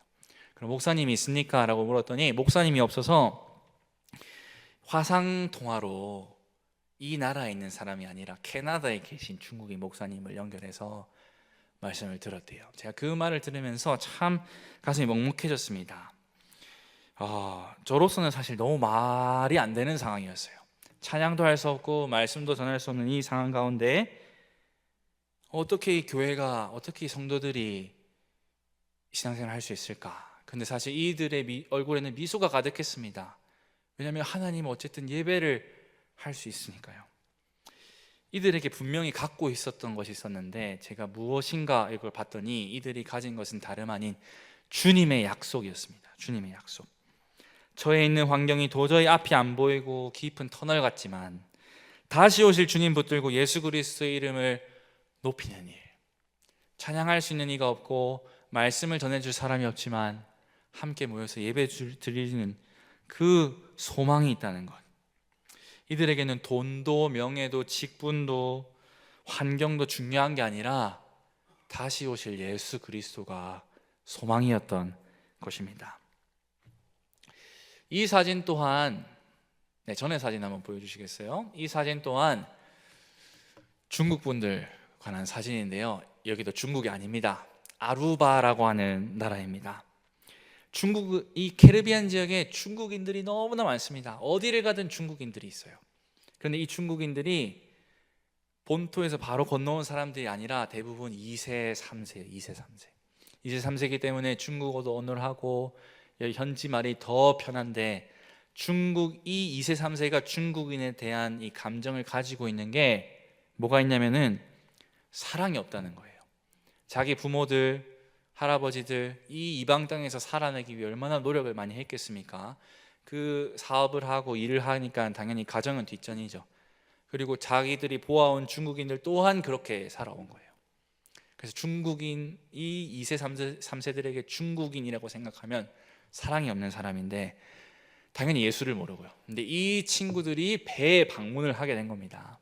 그럼 목사님이 있습니까? 라고 물었더니 목사님이 없어서 화상 통화로 이 나라에 있는 사람이 아니라 캐나다에 계신 중국인 목사님을 연결해서 말씀을 들었대요. 제가 그 말을 들으면서 참 가슴이 먹먹해졌습니다. 저로서는 사실 너무 말이 안 되는 상황이었어요. 찬양도 할 수 없고 말씀도 전할 수 없는 이 상황 가운데 어떻게 이 교회가, 어떻게 이 성도들이 신앙생활을 할 수 있을까? 근데 사실 이들의 얼굴에는 미소가 가득했습니다. 왜냐하면 하나님은 어쨌든 예배를 할 수 있으니까요. 이들에게 분명히 갖고 있었던 것이 있었는데 제가 무엇인가 이걸 봤더니 이들이 가진 것은 다름 아닌 주님의 약속이었습니다. 주님의 약속. 저에 있는 환경이 도저히 앞이 안 보이고 깊은 터널 같지만 다시 오실 주님 붙들고 예수 그리스도의 이름을 높이는 일, 찬양할 수 있는 이가 없고 말씀을 전해줄 사람이 없지만 함께 모여서 예배 드리는 그 소망이 있다는 것. 이들에게는 돈도 명예도 직분도 환경도 중요한 게 아니라 다시 오실 예수 그리스도가 소망이었던 것입니다. 이 사진 또한, 전에 사진 한번 보여주시겠어요? 이 사진 또한 중국 분들 관한 사진인데요. 여기도 중국이 아닙니다. 아루바라고 하는 나라입니다. 중국, 이 캐리비안 지역에 중국인들이 너무나 많습니다. 어디를 가든 중국인들이 있어요. 그런데 이 중국인들이 본토에서 바로 건너온 사람들이 아니라 대부분 2세, 3세, 2세, 3세. 2세, 3세이기 때문에 중국어도 언어를 하고 현지 말이 더 편한데, 이 2세, 3세가 중국인에 대한 이 감정을 가지고 있는 게 뭐가 있냐면은 사랑이 없다는 거예요. 자기 부모들, 할아버지들 이 이방 땅에서 살아내기 위해 얼마나 노력을 많이 했겠습니까? 그 사업을 하고 일을 하니까 당연히 가정은 뒷전이죠. 그리고 자기들이 보아온 중국인들 또한 그렇게 살아온 거예요. 그래서 중국인, 이 2세, 3세들에게 중국인이라고 생각하면 사랑이 없는 사람인데 당연히 예수를 모르고요. 근데 이 친구들이 배에 방문을 하게 된 겁니다.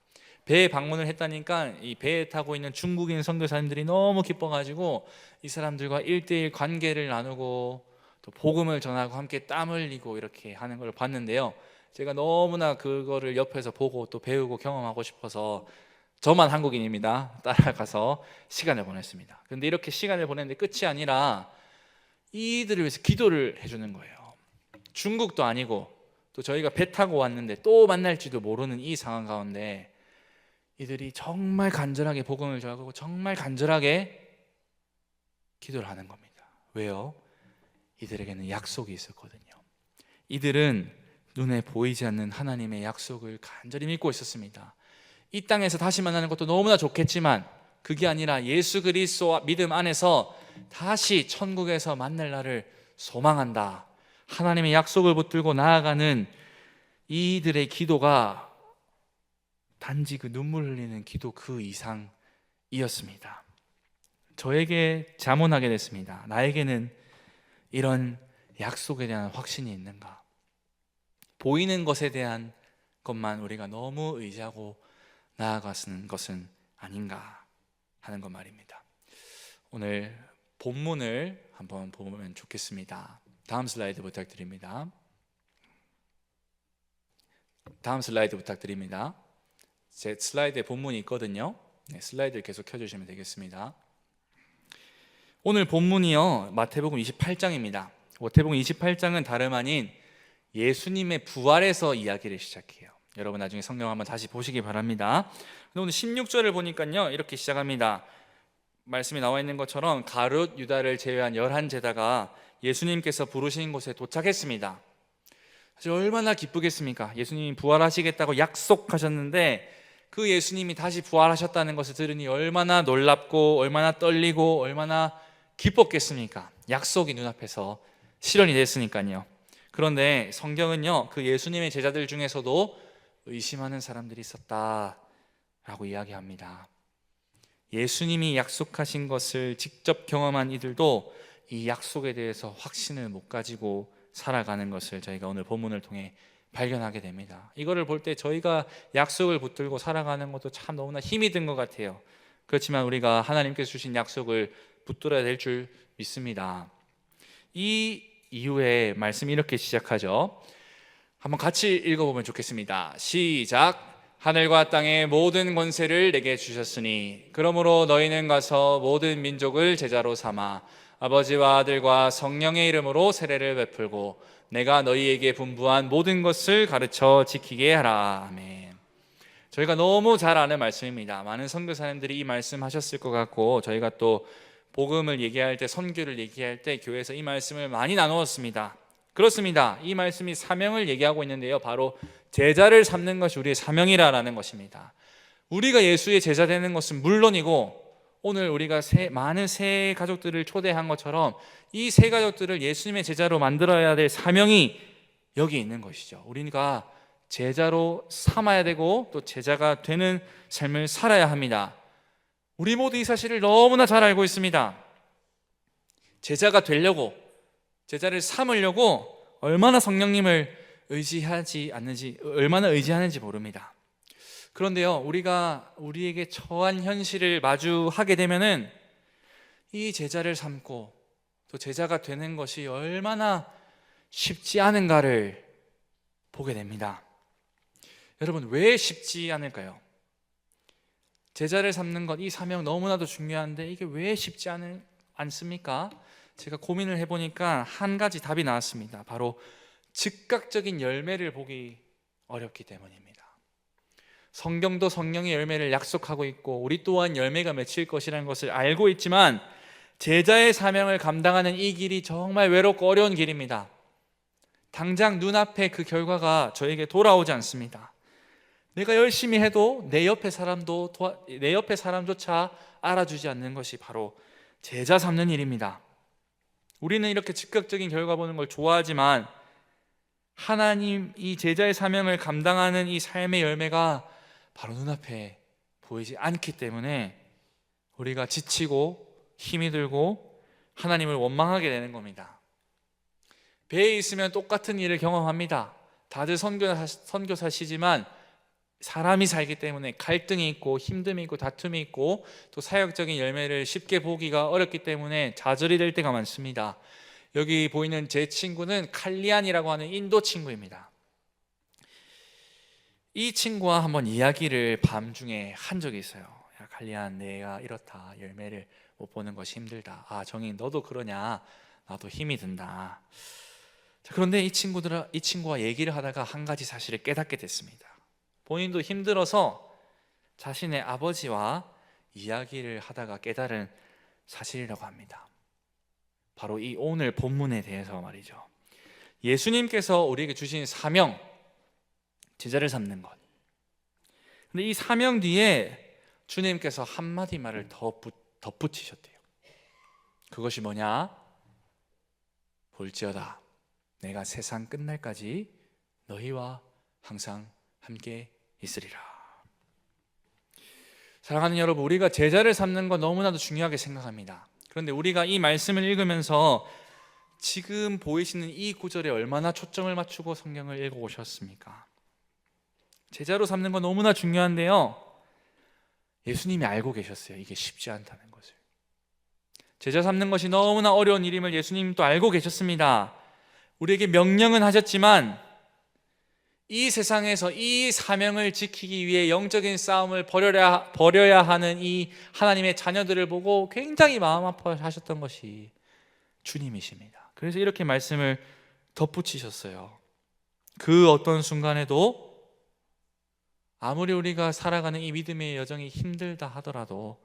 배에 방문을 했다니까 이 배에 타고 있는 중국인 선교사님들이 너무 기뻐가지고 이 사람들과 1대1 관계를 나누고 또 복음을 전하고 함께 땀 흘리고 이렇게 하는 걸 봤는데요. 제가 너무나 그거를 옆에서 보고 또 배우고 경험하고 싶어서 저만 한국인입니다. 따라가서 시간을 보냈습니다. 근데 이렇게 시간을 보냈는데 끝이 아니라 이들을 위해서 기도를 해주는 거예요. 중국도 아니고 또 저희가 배 타고 왔는데 또 만날지도 모르는 이 상황 가운데 이들이 정말 간절하게 복음을 전하고 정말 간절하게 기도를 하는 겁니다. 왜요? 이들에게는 약속이 있었거든요. 이들은 눈에 보이지 않는 하나님의 약속을 간절히 믿고 있었습니다. 이 땅에서 다시 만나는 것도 너무나 좋겠지만 그게 아니라 예수 그리스도와 믿음 안에서 다시 천국에서 만날 날을 소망한다. 하나님의 약속을 붙들고 나아가는 이들의 기도가 단지 그 눈물 흘리는 기도 그 이상이었습니다. 저에게 자문하게 됐습니다. 나에게는 이런 약속에 대한 확신이 있는가? 보이는 것에 대한 것만 우리가 너무 의지하고 나아가는 것은 아닌가 하는 것 말입니다. 오늘 본문을 한번 보면 좋겠습니다. 다음 슬라이드 부탁드립니다. 다음 슬라이드 부탁드립니다. 제 슬라이드에 본문이 있거든요. 네, 슬라이드를 계속 켜주시면 되겠습니다. 오늘 본문이요, 마태복음 28장입니다. 마태복음 28장은 다름 아닌 예수님의 부활에서 이야기를 시작해요. 여러분 나중에 성경 한번 다시 보시기 바랍니다. 오늘 16절을 보니까요, 이렇게 시작합니다. 말씀이 나와 있는 것처럼 가룟 유다를 제외한 11제자가 예수님께서 부르신 곳에 도착했습니다. 사실 얼마나 기쁘겠습니까? 예수님이 부활하시겠다고 약속하셨는데 그 예수님이 다시 부활하셨다는 것을 들으니 얼마나 놀랍고 얼마나 떨리고 얼마나 기뻤겠습니까? 약속이 눈앞에서 실현이 됐으니까요. 그런데 성경은요, 그 예수님의 제자들 중에서도 의심하는 사람들이 있었다라고 이야기합니다. 예수님이 약속하신 것을 직접 경험한 이들도 이 약속에 대해서 확신을 못 가지고 살아가는 것을 저희가 오늘 본문을 통해 발견하게 됩니다. 이거를 볼 때 저희가 약속을 붙들고 살아가는 것도 참 너무나 힘이 든 것 같아요. 그렇지만 우리가 하나님께서 주신 약속을 붙들어야 될 줄 믿습니다. 이 이후에 말씀이 이렇게 시작하죠. 한번 같이 읽어보면 좋겠습니다. 시작. 하늘과 땅의 모든 권세를 내게 주셨으니 그러므로 너희는 가서 모든 민족을 제자로 삼아 아버지와 아들과 성령의 이름으로 세례를 베풀고 내가 너희에게 분부한 모든 것을 가르쳐 지키게 하라. 아멘. 저희가 너무 잘 아는 말씀입니다. 많은 선교사님들이 이 말씀 하셨을 것 같고 저희가 또 복음을 얘기할 때, 선교를 얘기할 때 교회에서 이 말씀을 많이 나누었습니다. 그렇습니다. 이 말씀이 사명을 얘기하고 있는데요, 바로 제자를 삼는 것이 우리의 사명이라는 것입니다. 우리가 예수의 제자 되는 것은 물론이고 오늘 우리가 많은 새 가족들을 초대한 것처럼 이 새 가족들을 예수님의 제자로 만들어야 될 사명이 여기 있는 것이죠. 우리가 제자로 삼아야 되고 또 제자가 되는 삶을 살아야 합니다. 우리 모두 이 사실을 너무나 잘 알고 있습니다. 제자가 되려고, 제자를 삼으려고 얼마나 성령님을 의지하지 않는지, 얼마나 의지하는지 모릅니다. 그런데요, 우리가 우리에게 처한 현실을 마주하게 되면은 이 제자를 삼고 또 제자가 되는 것이 얼마나 쉽지 않은가를 보게 됩니다. 여러분, 왜 쉽지 않을까요? 제자를 삼는 것, 이 사명 너무나도 중요한데 이게 왜 쉽지 않습니까? 제가 고민을 해보니까 한 가지 답이 나왔습니다. 바로 즉각적인 열매를 보기 어렵기 때문입니다. 성경도 성령의 열매를 약속하고 있고 우리 또한 열매가 맺힐 것이라는 것을 알고 있지만 제자의 사명을 감당하는 이 길이 정말 외롭고 어려운 길입니다. 당장 눈앞에 그 결과가 저에게 돌아오지 않습니다. 내가 열심히 해도 내 옆에 사람조차 알아주지 않는 것이 바로 제자 삼는 일입니다. 우리는 이렇게 즉각적인 결과 보는 걸 좋아하지만 하나님 이 제자의 사명을 감당하는 이 삶의 열매가 바로 눈앞에 보이지 않기 때문에 우리가 지치고 힘이 들고 하나님을 원망하게 되는 겁니다. 배에 있으면 똑같은 일을 경험합니다. 다들 선교사시지만 사람이 살기 때문에 갈등이 있고 힘듦이 있고 다툼이 있고 또 사역적인 열매를 쉽게 보기가 어렵기 때문에 좌절이 될 때가 많습니다. 여기 보이는 제 친구는 칼리안이라고 하는 인도 친구입니다. 이 친구와 한번 이야기를 밤중에 한 적이 있어요. 야, 칼리안, 내가 이렇다. 열매를 못 보는 것이 힘들다. 아, 정인 너도 그러냐? 나도 힘이 든다. 자, 그런데 이 친구와 얘기를 하다가 한 가지 사실을 깨닫게 됐습니다. 본인도 힘들어서 자신의 아버지와 이야기를 하다가 깨달은 사실이라고 합니다. 바로 이 오늘 본문에 대해서 말이죠. 예수님께서 우리에게 주신 사명, 제자를 삼는 것. 근데 이 사명 뒤에 주님께서 한마디 말을 덧붙이셨대요. 그것이 뭐냐? 볼지어다 내가 세상 끝날까지 너희와 항상 함께 있으리라. 사랑하는 여러분, 우리가 제자를 삼는 건 너무나도 중요하게 생각합니다. 그런데 우리가 이 말씀을 읽으면서 지금 보이시는 이 구절에 얼마나 초점을 맞추고 성경을 읽어오셨습니까? 제자로 삼는 건 너무나 중요한데요, 예수님이 알고 계셨어요. 이게 쉽지 않다는 것을. 제자 삼는 것이 너무나 어려운 일임을 예수님도 알고 계셨습니다. 우리에게 명령은 하셨지만 이 세상에서 이 사명을 지키기 위해 영적인 싸움을 벌여야 하는 이 하나님의 자녀들을 보고 굉장히 마음 아파하셨던 것이 주님이십니다. 그래서 이렇게 말씀을 덧붙이셨어요. 그 어떤 순간에도 아무리 우리가 살아가는 이 믿음의 여정이 힘들다 하더라도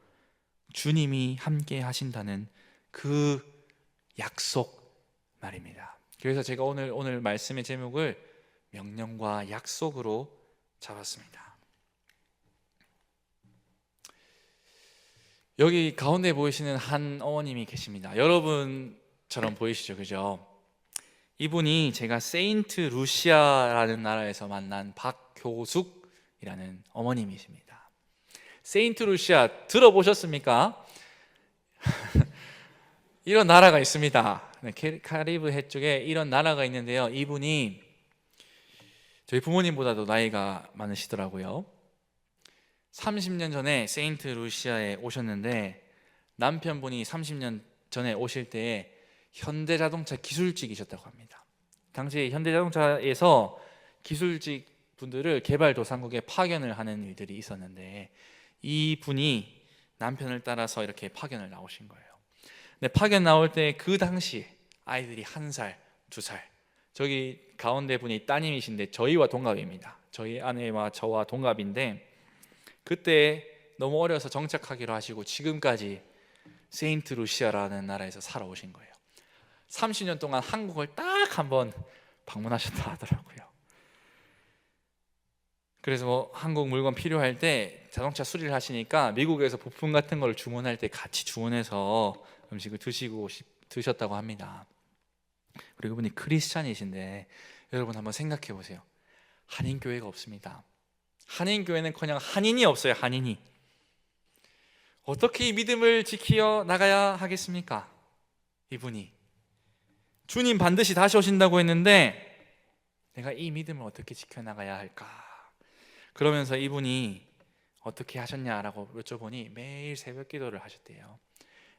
주님이 함께 하신다는 그 약속 말입니다. 그래서 제가 오늘 말씀의 제목을 명령과 약속으로 잡았습니다. 여기 가운데 보이시는 한 어머님이 계십니다. 여러분처럼 보이시죠? 그죠? 이분이 제가 세인트 루시아라는 나라에서 만난 박효숙이라는 어머님이십니다. 세인트 루시아 들어보셨습니까? 이런 나라가 있습니다. 카리브 해 쪽에 이런 나라가 있는데요, 이분이 저희 부모님보다도 나이가 많으시더라고요. 30년 전에 세인트 루시아에 오셨는데 남편분이 30년 전에 오실 때에 현대자동차 기술직이셨다고 합니다. 당시에 현대자동차에서 기술직 분들을 개발도상국에 파견을 하는 일들이 있었는데 이분이 남편을 따라서 이렇게 파견을 나오신 거예요. 근데 파견 나올 때 그 당시 아이들이 1살, 2살, 저기 가운데 분이 따님이신데 저희와 동갑입니다. 저희 아내와 저와 동갑인데 그때 너무 어려서 정착하기로 하시고 지금까지 세인트 루시아라는 나라에서 살아오신 거예요. 30년 동안 한국을 딱 한 번 방문하셨다 하더라고요. 그래서 뭐 한국 물건 필요할 때 자동차 수리를 하시니까 미국에서 부품 같은 걸 주문할 때 같이 주문해서 음식을 드셨다고 합니다. 그리고 그분이 크리스찬이신데 여러분 한번 생각해 보세요. 한인교회가 없습니다. 한인교회는커녕 한인이 없어요. 한인이. 어떻게 이 믿음을 지켜 나가야 하겠습니까? 이분이 주님 반드시 다시 오신다고 했는데 내가 이 믿음을 어떻게 지켜나가야 할까? 그러면서 이분이 어떻게 하셨냐라고 여쭤보니 매일 새벽 기도를 하셨대요.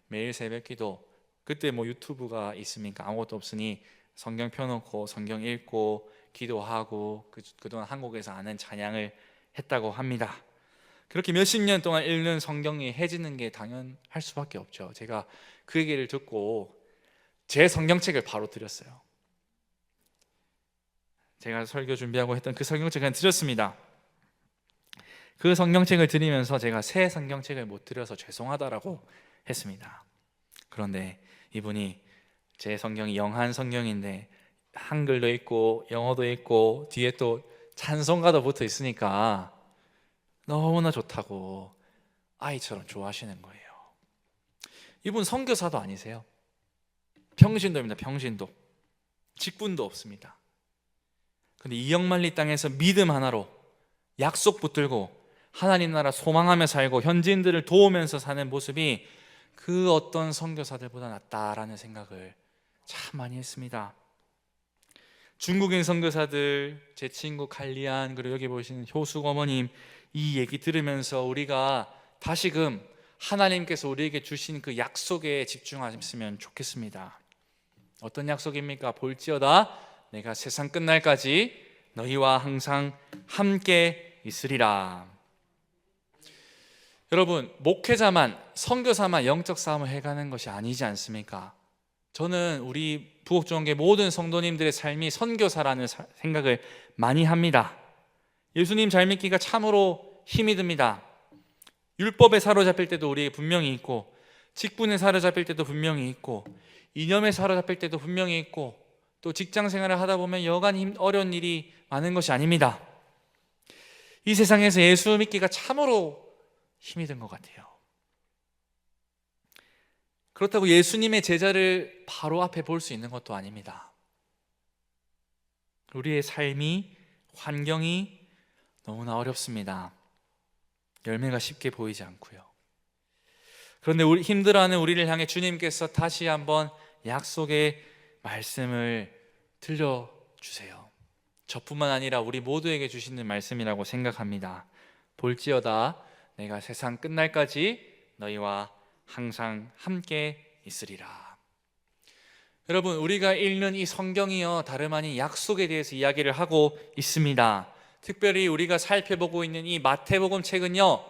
매일 새벽 기도. 그때 뭐 유튜브가 있으니까 아무것도 없으니 성경 펴놓고 성경 읽고 기도하고 그동안 한국에서 아는 찬양을 했다고 합니다. 그렇게 몇십 년 동안 읽는 성경이 해지는 게 당연할 수밖에 없죠. 제가 그 얘기를 듣고 제 성경책을 바로 드렸어요. 제가 설교 준비하고 했던 그 성경책을 드렸습니다. 그 성경책을 드리면서 제가 새 성경책을 못 드려서 죄송하다라고 했습니다. 그런데 이분이 제 성경이 영한 성경인데 한글도 있고 영어도 있고 뒤에 또 찬송가도 붙어 있으니까 너무나 좋다고 아이처럼 좋아하시는 거예요. 이분 선교사도 아니세요. 평신도입니다. 평신도. 직분도 없습니다. 근데 이영만리 땅에서 믿음 하나로 약속 붙들고 하나님 나라 소망하며 살고 현지인들을 도우면서 사는 모습이 그 어떤 선교사들보다 낫다라는 생각을 참 많이 했습니다. 중국인 선교사들, 제 친구 칼리안, 그리고 여기 보시는 효숙 어머님, 이 얘기 들으면서 우리가 다시금 하나님께서 우리에게 주신 그 약속에 집중하셨으면 좋겠습니다. 어떤 약속입니까? 볼지어다 내가 세상 끝날까지 너희와 항상 함께 있으리라. 여러분, 목회자만, 선교사만 영적 싸움을 해가는 것이 아니지 않습니까? 저는 우리 부곡종교회 모든 성도님들의 삶이 선교사라는 생각을 많이 합니다. 예수님 잘 믿기가 참으로 힘이 듭니다. 율법에 사로잡힐 때도 우리에게 분명히 있고, 직분에 사로잡힐 때도 분명히 있고, 이념에 사로잡힐 때도 분명히 있고, 또 직장 생활을 하다 보면 여간 어려운 일이 많은 것이 아닙니다. 이 세상에서 예수 믿기가 참으로 힘이 든 것 같아요. 그렇다고 예수님의 제자를 바로 앞에 볼 수 있는 것도 아닙니다. 우리의 삶이, 환경이 너무나 어렵습니다. 열매가 쉽게 보이지 않고요. 그런데 힘들어하는 우리를 향해 주님께서 다시 한번 약속의 말씀을 들려주세요. 저뿐만 아니라 우리 모두에게 주시는 말씀이라고 생각합니다. 볼지어다 내가 세상 끝날까지 너희와 항상 함께 있으리라. 여러분, 우리가 읽는 이 성경이요 다름 아닌 약속에 대해서 이야기를 하고 있습니다. 특별히 우리가 살펴보고 있는 이 마태복음 책은요,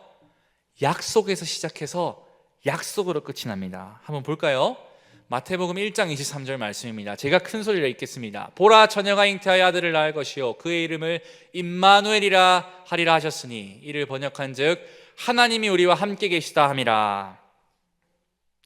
약속에서 시작해서 약속으로 끝이 납니다. 한번 볼까요? 마태복음 1장 23절 말씀입니다. 제가 큰 소리로 읽겠습니다. 보라, 처녀가 잉태하여 아들을 낳을 것이요 그의 이름을 임마누엘이라 하리라 하셨으니 이를 번역한즉 하나님이 우리와 함께 계시다 함이라.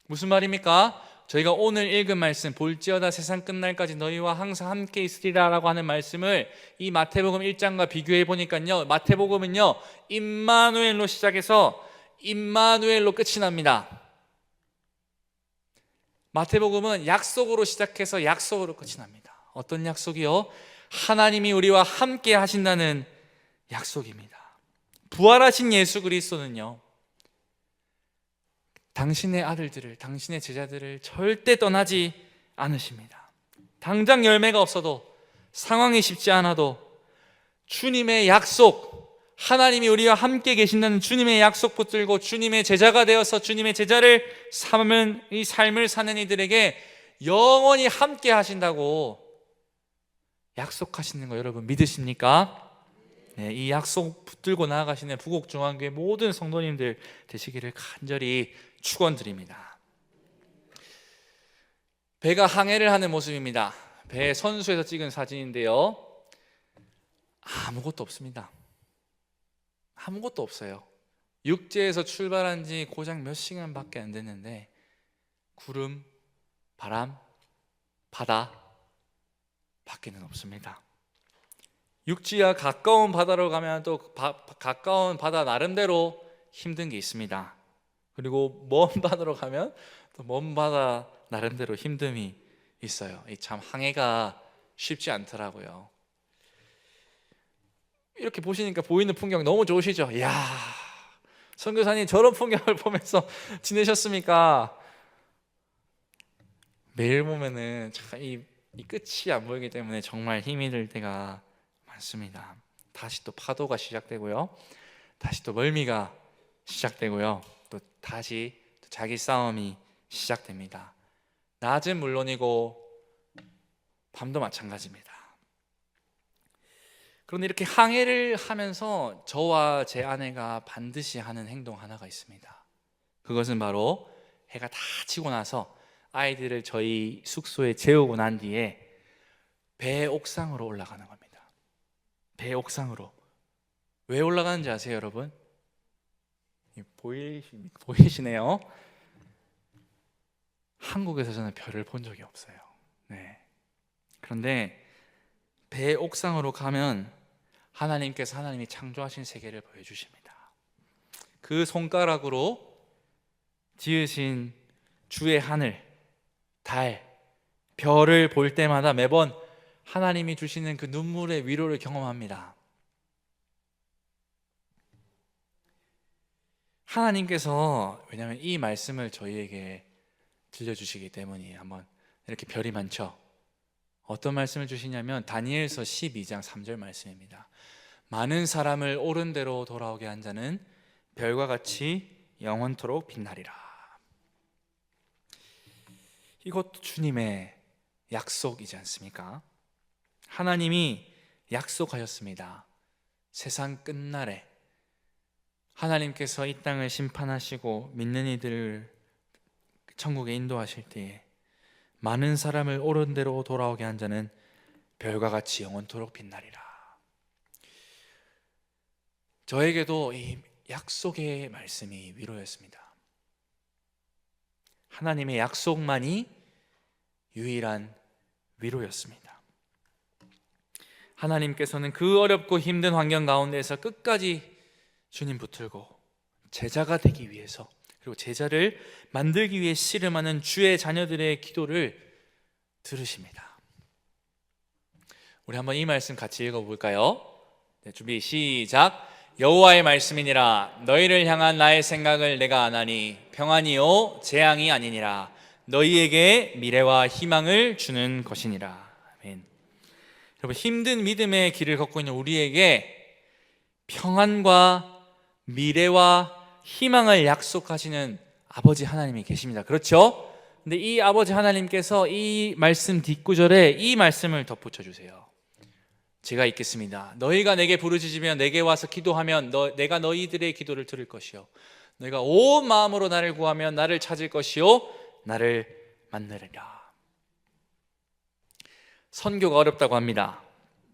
무슨 말입니까? 저희가 오늘 읽은 말씀, 볼지어다 세상 끝날까지 너희와 항상 함께 있으리라 라고 하는 말씀을 이 마태복음 1장과 비교해 보니까요, 마태복음은요 임마누엘로 시작해서 임마누엘로 끝이 납니다. 마태복음은 약속으로 시작해서 약속으로 끝이 납니다. 어떤 약속이요? 하나님이 우리와 함께 하신다는 약속입니다. 부활하신 예수 그리스도는요, 당신의 아들들을, 당신의 제자들을 절대 떠나지 않으십니다. 당장 열매가 없어도, 상황이 쉽지 않아도 주님의 약속, 하나님이 우리와 함께 계신다는 주님의 약속 붙들고 주님의 제자가 되어서 주님의 제자를 삼는 이 삶을 사는 이들에게 영원히 함께 하신다고 약속하시는 거 여러분 믿으십니까? 네, 이 약속 붙들고 나아가시는 부곡중앙교회 모든 성도님들 되시기를 간절히 축원드립니다. 배가 항해를 하는 모습입니다. 배 선수에서 찍은 사진인데요, 아무것도 없습니다. 아무것도 없어요. 육지에서 출발한 지 고작 몇 시간밖에 안 됐는데 구름, 바람, 바다 밖에는 없습니다. 육지와 가까운 바다로 가면 또 가까운 바다 나름대로 힘든 게 있습니다. 그리고 먼 바다로 가면 또 먼 바다 나름대로 힘듦이 있어요. 참 항해가 쉽지 않더라고요. 이렇게 보시니까 보이는 풍경 너무 좋으시죠? 이야, 선교사님 저런 풍경을 보면서 지내셨습니까? 매일 보면은 참 이 끝이 안 보이기 때문에 정말 힘이 들 때가 많습니다. 다시 또 파도가 시작되고요, 다시 또 멀미가 시작되고요, 또 다시 또 자기 싸움이 시작됩니다. 낮은 물론이고 밤도 마찬가지입니다. 그런데 이렇게 항해를 하면서 저와 제 아내가 반드시 하는 행동 하나가 있습니다. 그것은 바로 해가 다 지고 나서 아이들을 저희 숙소에 재우고 난 뒤에 배 옥상으로 올라가는 겁니다. 배 옥상으로. 왜 올라가는지 아세요, 여러분? 보이시네요. 한국에서 저는 별을 본 적이 없어요. 네. 그런데 배 옥상으로 가면 하나님께서 하나님이 창조하신 세계를 보여주십니다. 그 손가락으로 지으신 주의 하늘, 달, 별을 볼 때마다 매번 하나님이 주시는 그 눈물의 위로를 경험합니다. 하나님께서 왜냐하면 이 말씀을 저희에게 들려주시기 때문이에요. 한번 이렇게 별이 많죠. 어떤 말씀을 주시냐면 다니엘서 12장 3절 말씀입니다. 많은 사람을 옳은 대로 돌아오게 한 자는 별과 같이 영원토록 빛나리라. 이것도 주님의 약속이지 않습니까? 하나님이 약속하셨습니다. 세상 끝날에 하나님께서 이 땅을 심판하시고 믿는 이들을 천국에 인도하실 때에 많은 사람을 옳은 대로 돌아오게 한 자는 별과 같이 영원토록 빛나리라. 저에게도 이 약속의 말씀이 위로였습니다. 하나님의 약속만이 유일한 위로였습니다. 하나님께서는 그 어렵고 힘든 환경 가운데서 끝까지 주님 붙들고 제자가 되기 위해서, 그리고 제자를 만들기 위해 씨름하는 주의 자녀들의 기도를 들으십니다. 우리 한번 이 말씀 같이 읽어볼까요? 네, 준비 시작. 여호와의 말씀이니라. 너희를 향한 나의 생각을 내가 아나니 평안이요 재앙이 아니니라. 너희에게 미래와 희망을 주는 것이니라. 아멘. 여러분, 힘든 믿음의 길을 걷고 있는 우리에게 평안과 미래와 희망을 약속하시는 아버지 하나님이 계십니다. 그렇죠? 근데 이 아버지 하나님께서 이 말씀 뒷구절에 이 말씀을 덧붙여 주세요. 제가 읽겠습니다. 너희가 내게 부르짖으면 내게 와서 기도하면 내가 너희들의 기도를 들을 것이요 너희가 온 마음으로 나를 구하면 나를 찾을 것이요 나를 만나리라. 선교가 어렵다고 합니다.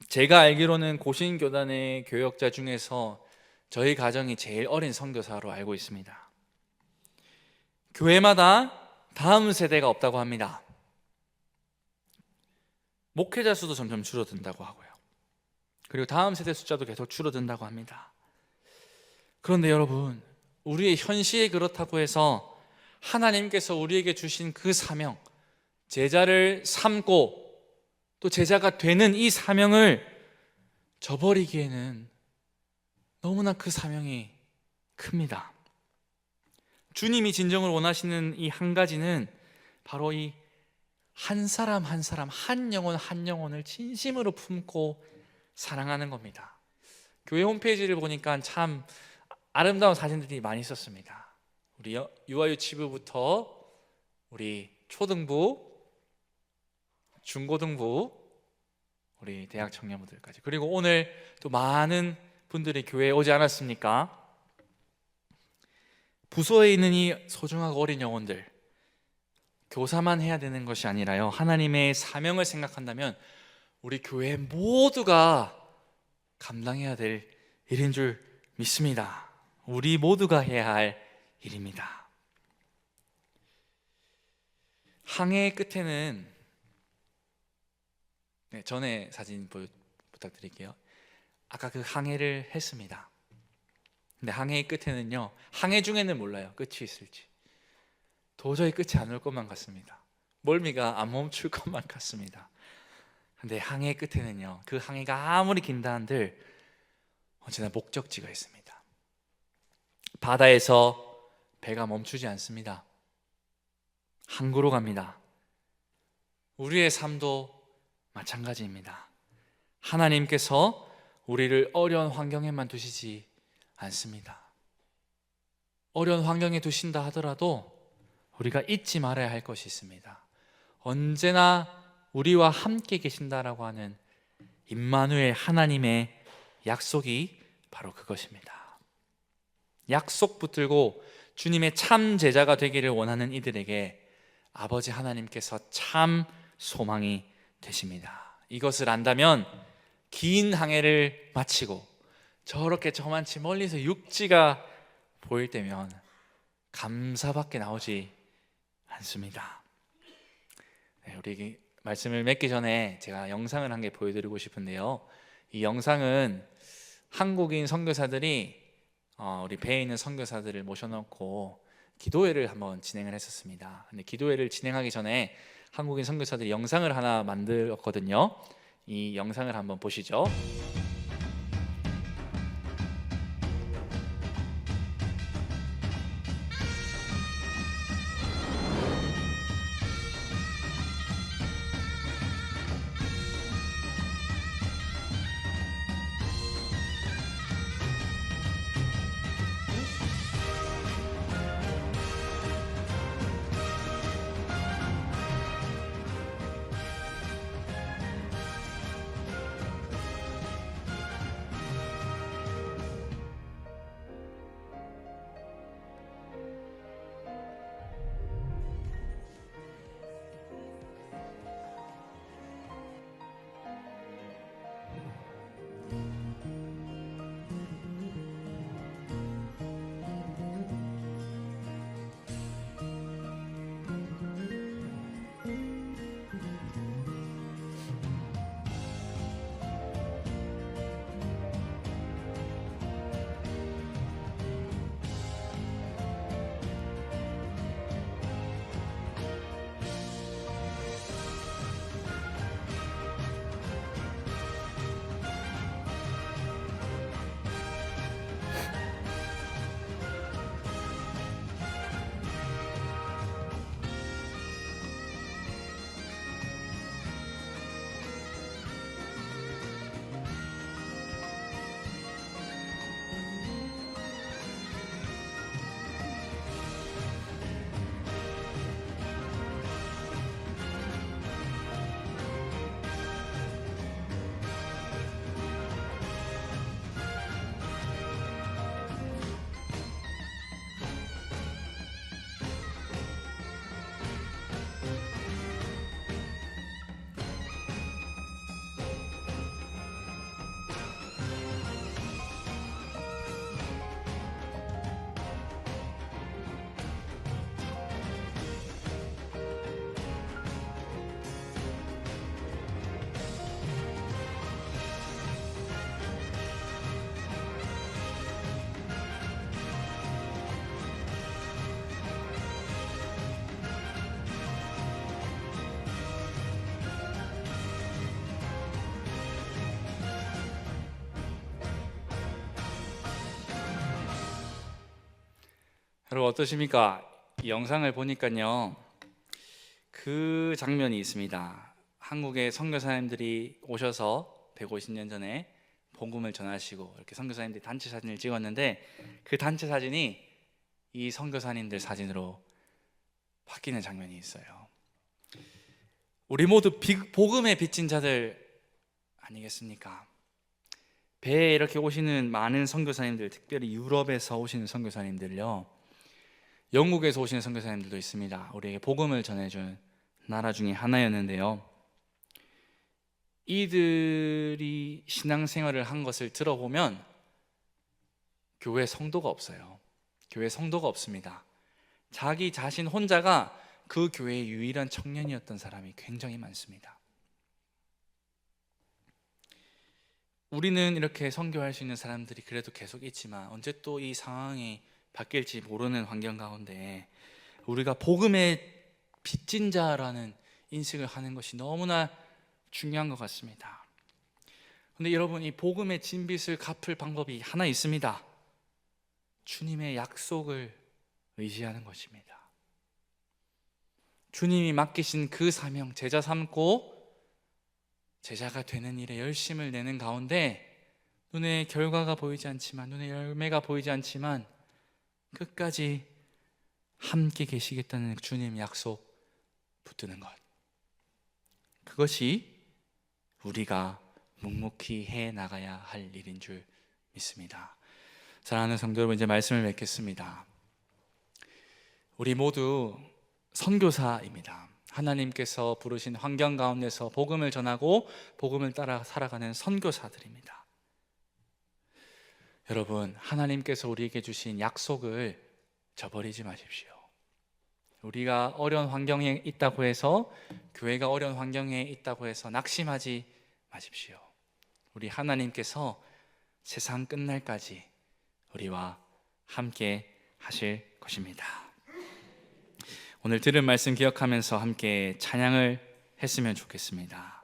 제가 알기로는 고신교단의 교역자 중에서 저희 가정이 제일 어린 선교사로 알고 있습니다. 교회마다 다음 세대가 없다고 합니다. 목회자 수도 점점 줄어든다고 하고요. 그리고 다음 세대 숫자도 계속 줄어든다고 합니다. 그런데 여러분, 우리의 현실이 그렇다고 해서 하나님께서 우리에게 주신 그 사명, 제자를 삼고 또 제자가 되는 이 사명을 저버리기에는 너무나 그 사명이 큽니다. 주님이 진정으로 원하시는 이 한 가지는 바로 이 한 사람 한 사람, 한 영혼 한 영혼을 진심으로 품고 사랑하는 겁니다. 교회 홈페이지를 보니까 참 아름다운 사진들이 많이 있었습니다. 우리 유아유치부부터 우리 초등부, 중고등부, 우리 대학 청년부들까지, 그리고 오늘 또 많은 분들이 교회에 오지 않았습니까? 부서에 있는 이 소중하고 어린 영혼들, 교사만 해야 되는 것이 아니라요, 하나님의 사명을 생각한다면 우리 교회 모두가 감당해야 될 일인 줄 믿습니다. 우리 모두가 해야 할 일입니다. 항해의 끝에는, 전에 사진 부탁드릴게요. 아까 그 항해를 했습니다. 근데 항해의 끝에는요, 항해 중에는 몰라요, 끝이 있을지. 도저히 끝이 안 올 것만 같습니다. 멀미가 안 멈출 것만 같습니다. 근데 항해의 끝에는요, 그 항해가 아무리 긴다 한들 언제나 목적지가 있습니다. 바다에서 배가 멈추지 않습니다. 항구로 갑니다. 우리의 삶도 마찬가지입니다. 하나님께서 우리를 어려운 환경에만 두시지 않습니다. 어려운 환경에 두신다 하더라도 우리가 잊지 말아야 할 것이 있습니다. 언제나 우리와 함께 계신다라고 하는 임마누엘 하나님의 약속이 바로 그것입니다. 약속 붙들고 주님의 참 제자가 되기를 원하는 이들에게 아버지 하나님께서 참 소망이 되십니다. 이것을 안다면 긴 항해를 마치고 저렇게 저만치 멀리서 육지가 보일 때면 감사밖에 나오지 않습니다. 우리 말씀을 맺기 전에 제가 영상을 한 개 보여드리고 싶은데요, 이 영상은 한국인 선교사들이 우리 배에 있는 선교사들을 모셔놓고 기도회를 한번 진행을 했었습니다. 근데 기도회를 진행하기 전에 한국인 선교사들이 영상을 하나 만들었거든요. 이 영상을 한번 보시죠. 여러분 어떠십니까? 이 영상을 보니까요, 그 장면이 있습니다. 한국의 선교사님들이 오셔서 150년 전에 복음을 전하시고 이렇게 선교사님들이 단체 사진을 찍었는데, 그 단체 사진이 이 선교사님들 사진으로 바뀌는 장면이 있어요. 우리 모두 복음에 빚진 자들 아니겠습니까? 배에 이렇게 오시는 많은 선교사님들, 특별히 유럽에서 오시는 선교사님들요, 영국에서 오시는 선교사님들도 있습니다. 우리에게 복음을 전해준 나라 중에 하나였는데요, 이들이 신앙생활을 한 것을 들어보면 교회 성도가 없어요. 교회 성도가 없습니다. 자기 자신 혼자가 그 교회의 유일한 청년이었던 사람이 굉장히 많습니다. 우리는 이렇게 선교할 수 있는 사람들이 그래도 계속 있지만 언제 또 이 상황이 바뀔지 모르는 환경 가운데 우리가 복음의 빚진 자라는 인식을 하는 것이 너무나 중요한 것 같습니다. 그런데 여러분, 이 복음의 진빚을 갚을 방법이 하나 있습니다. 주님의 약속을 의지하는 것입니다. 주님이 맡기신 그 사명, 제자 삼고 제자가 되는 일에 열심을 내는 가운데 눈에 결과가 보이지 않지만, 눈에 열매가 보이지 않지만 끝까지 함께 계시겠다는 주님 약속 붙드는 것, 그것이 우리가 묵묵히 해 나가야 할 일인 줄 믿습니다. 사랑하는 성도 여러분, 이제 말씀을 맺겠습니다. 우리 모두 선교사입니다. 하나님께서 부르신 환경 가운데서 복음을 전하고 복음을 따라 살아가는 선교사들입니다. 여러분, 하나님께서 우리에게 주신 약속을 저버리지 마십시오. 우리가 어려운 환경에 있다고 해서, 교회가 어려운 환경에 있다고 해서 낙심하지 마십시오. 우리 하나님께서 세상 끝날까지 우리와 함께 하실 것입니다. 오늘 들은 말씀 기억하면서 함께 찬양을 했으면 좋겠습니다.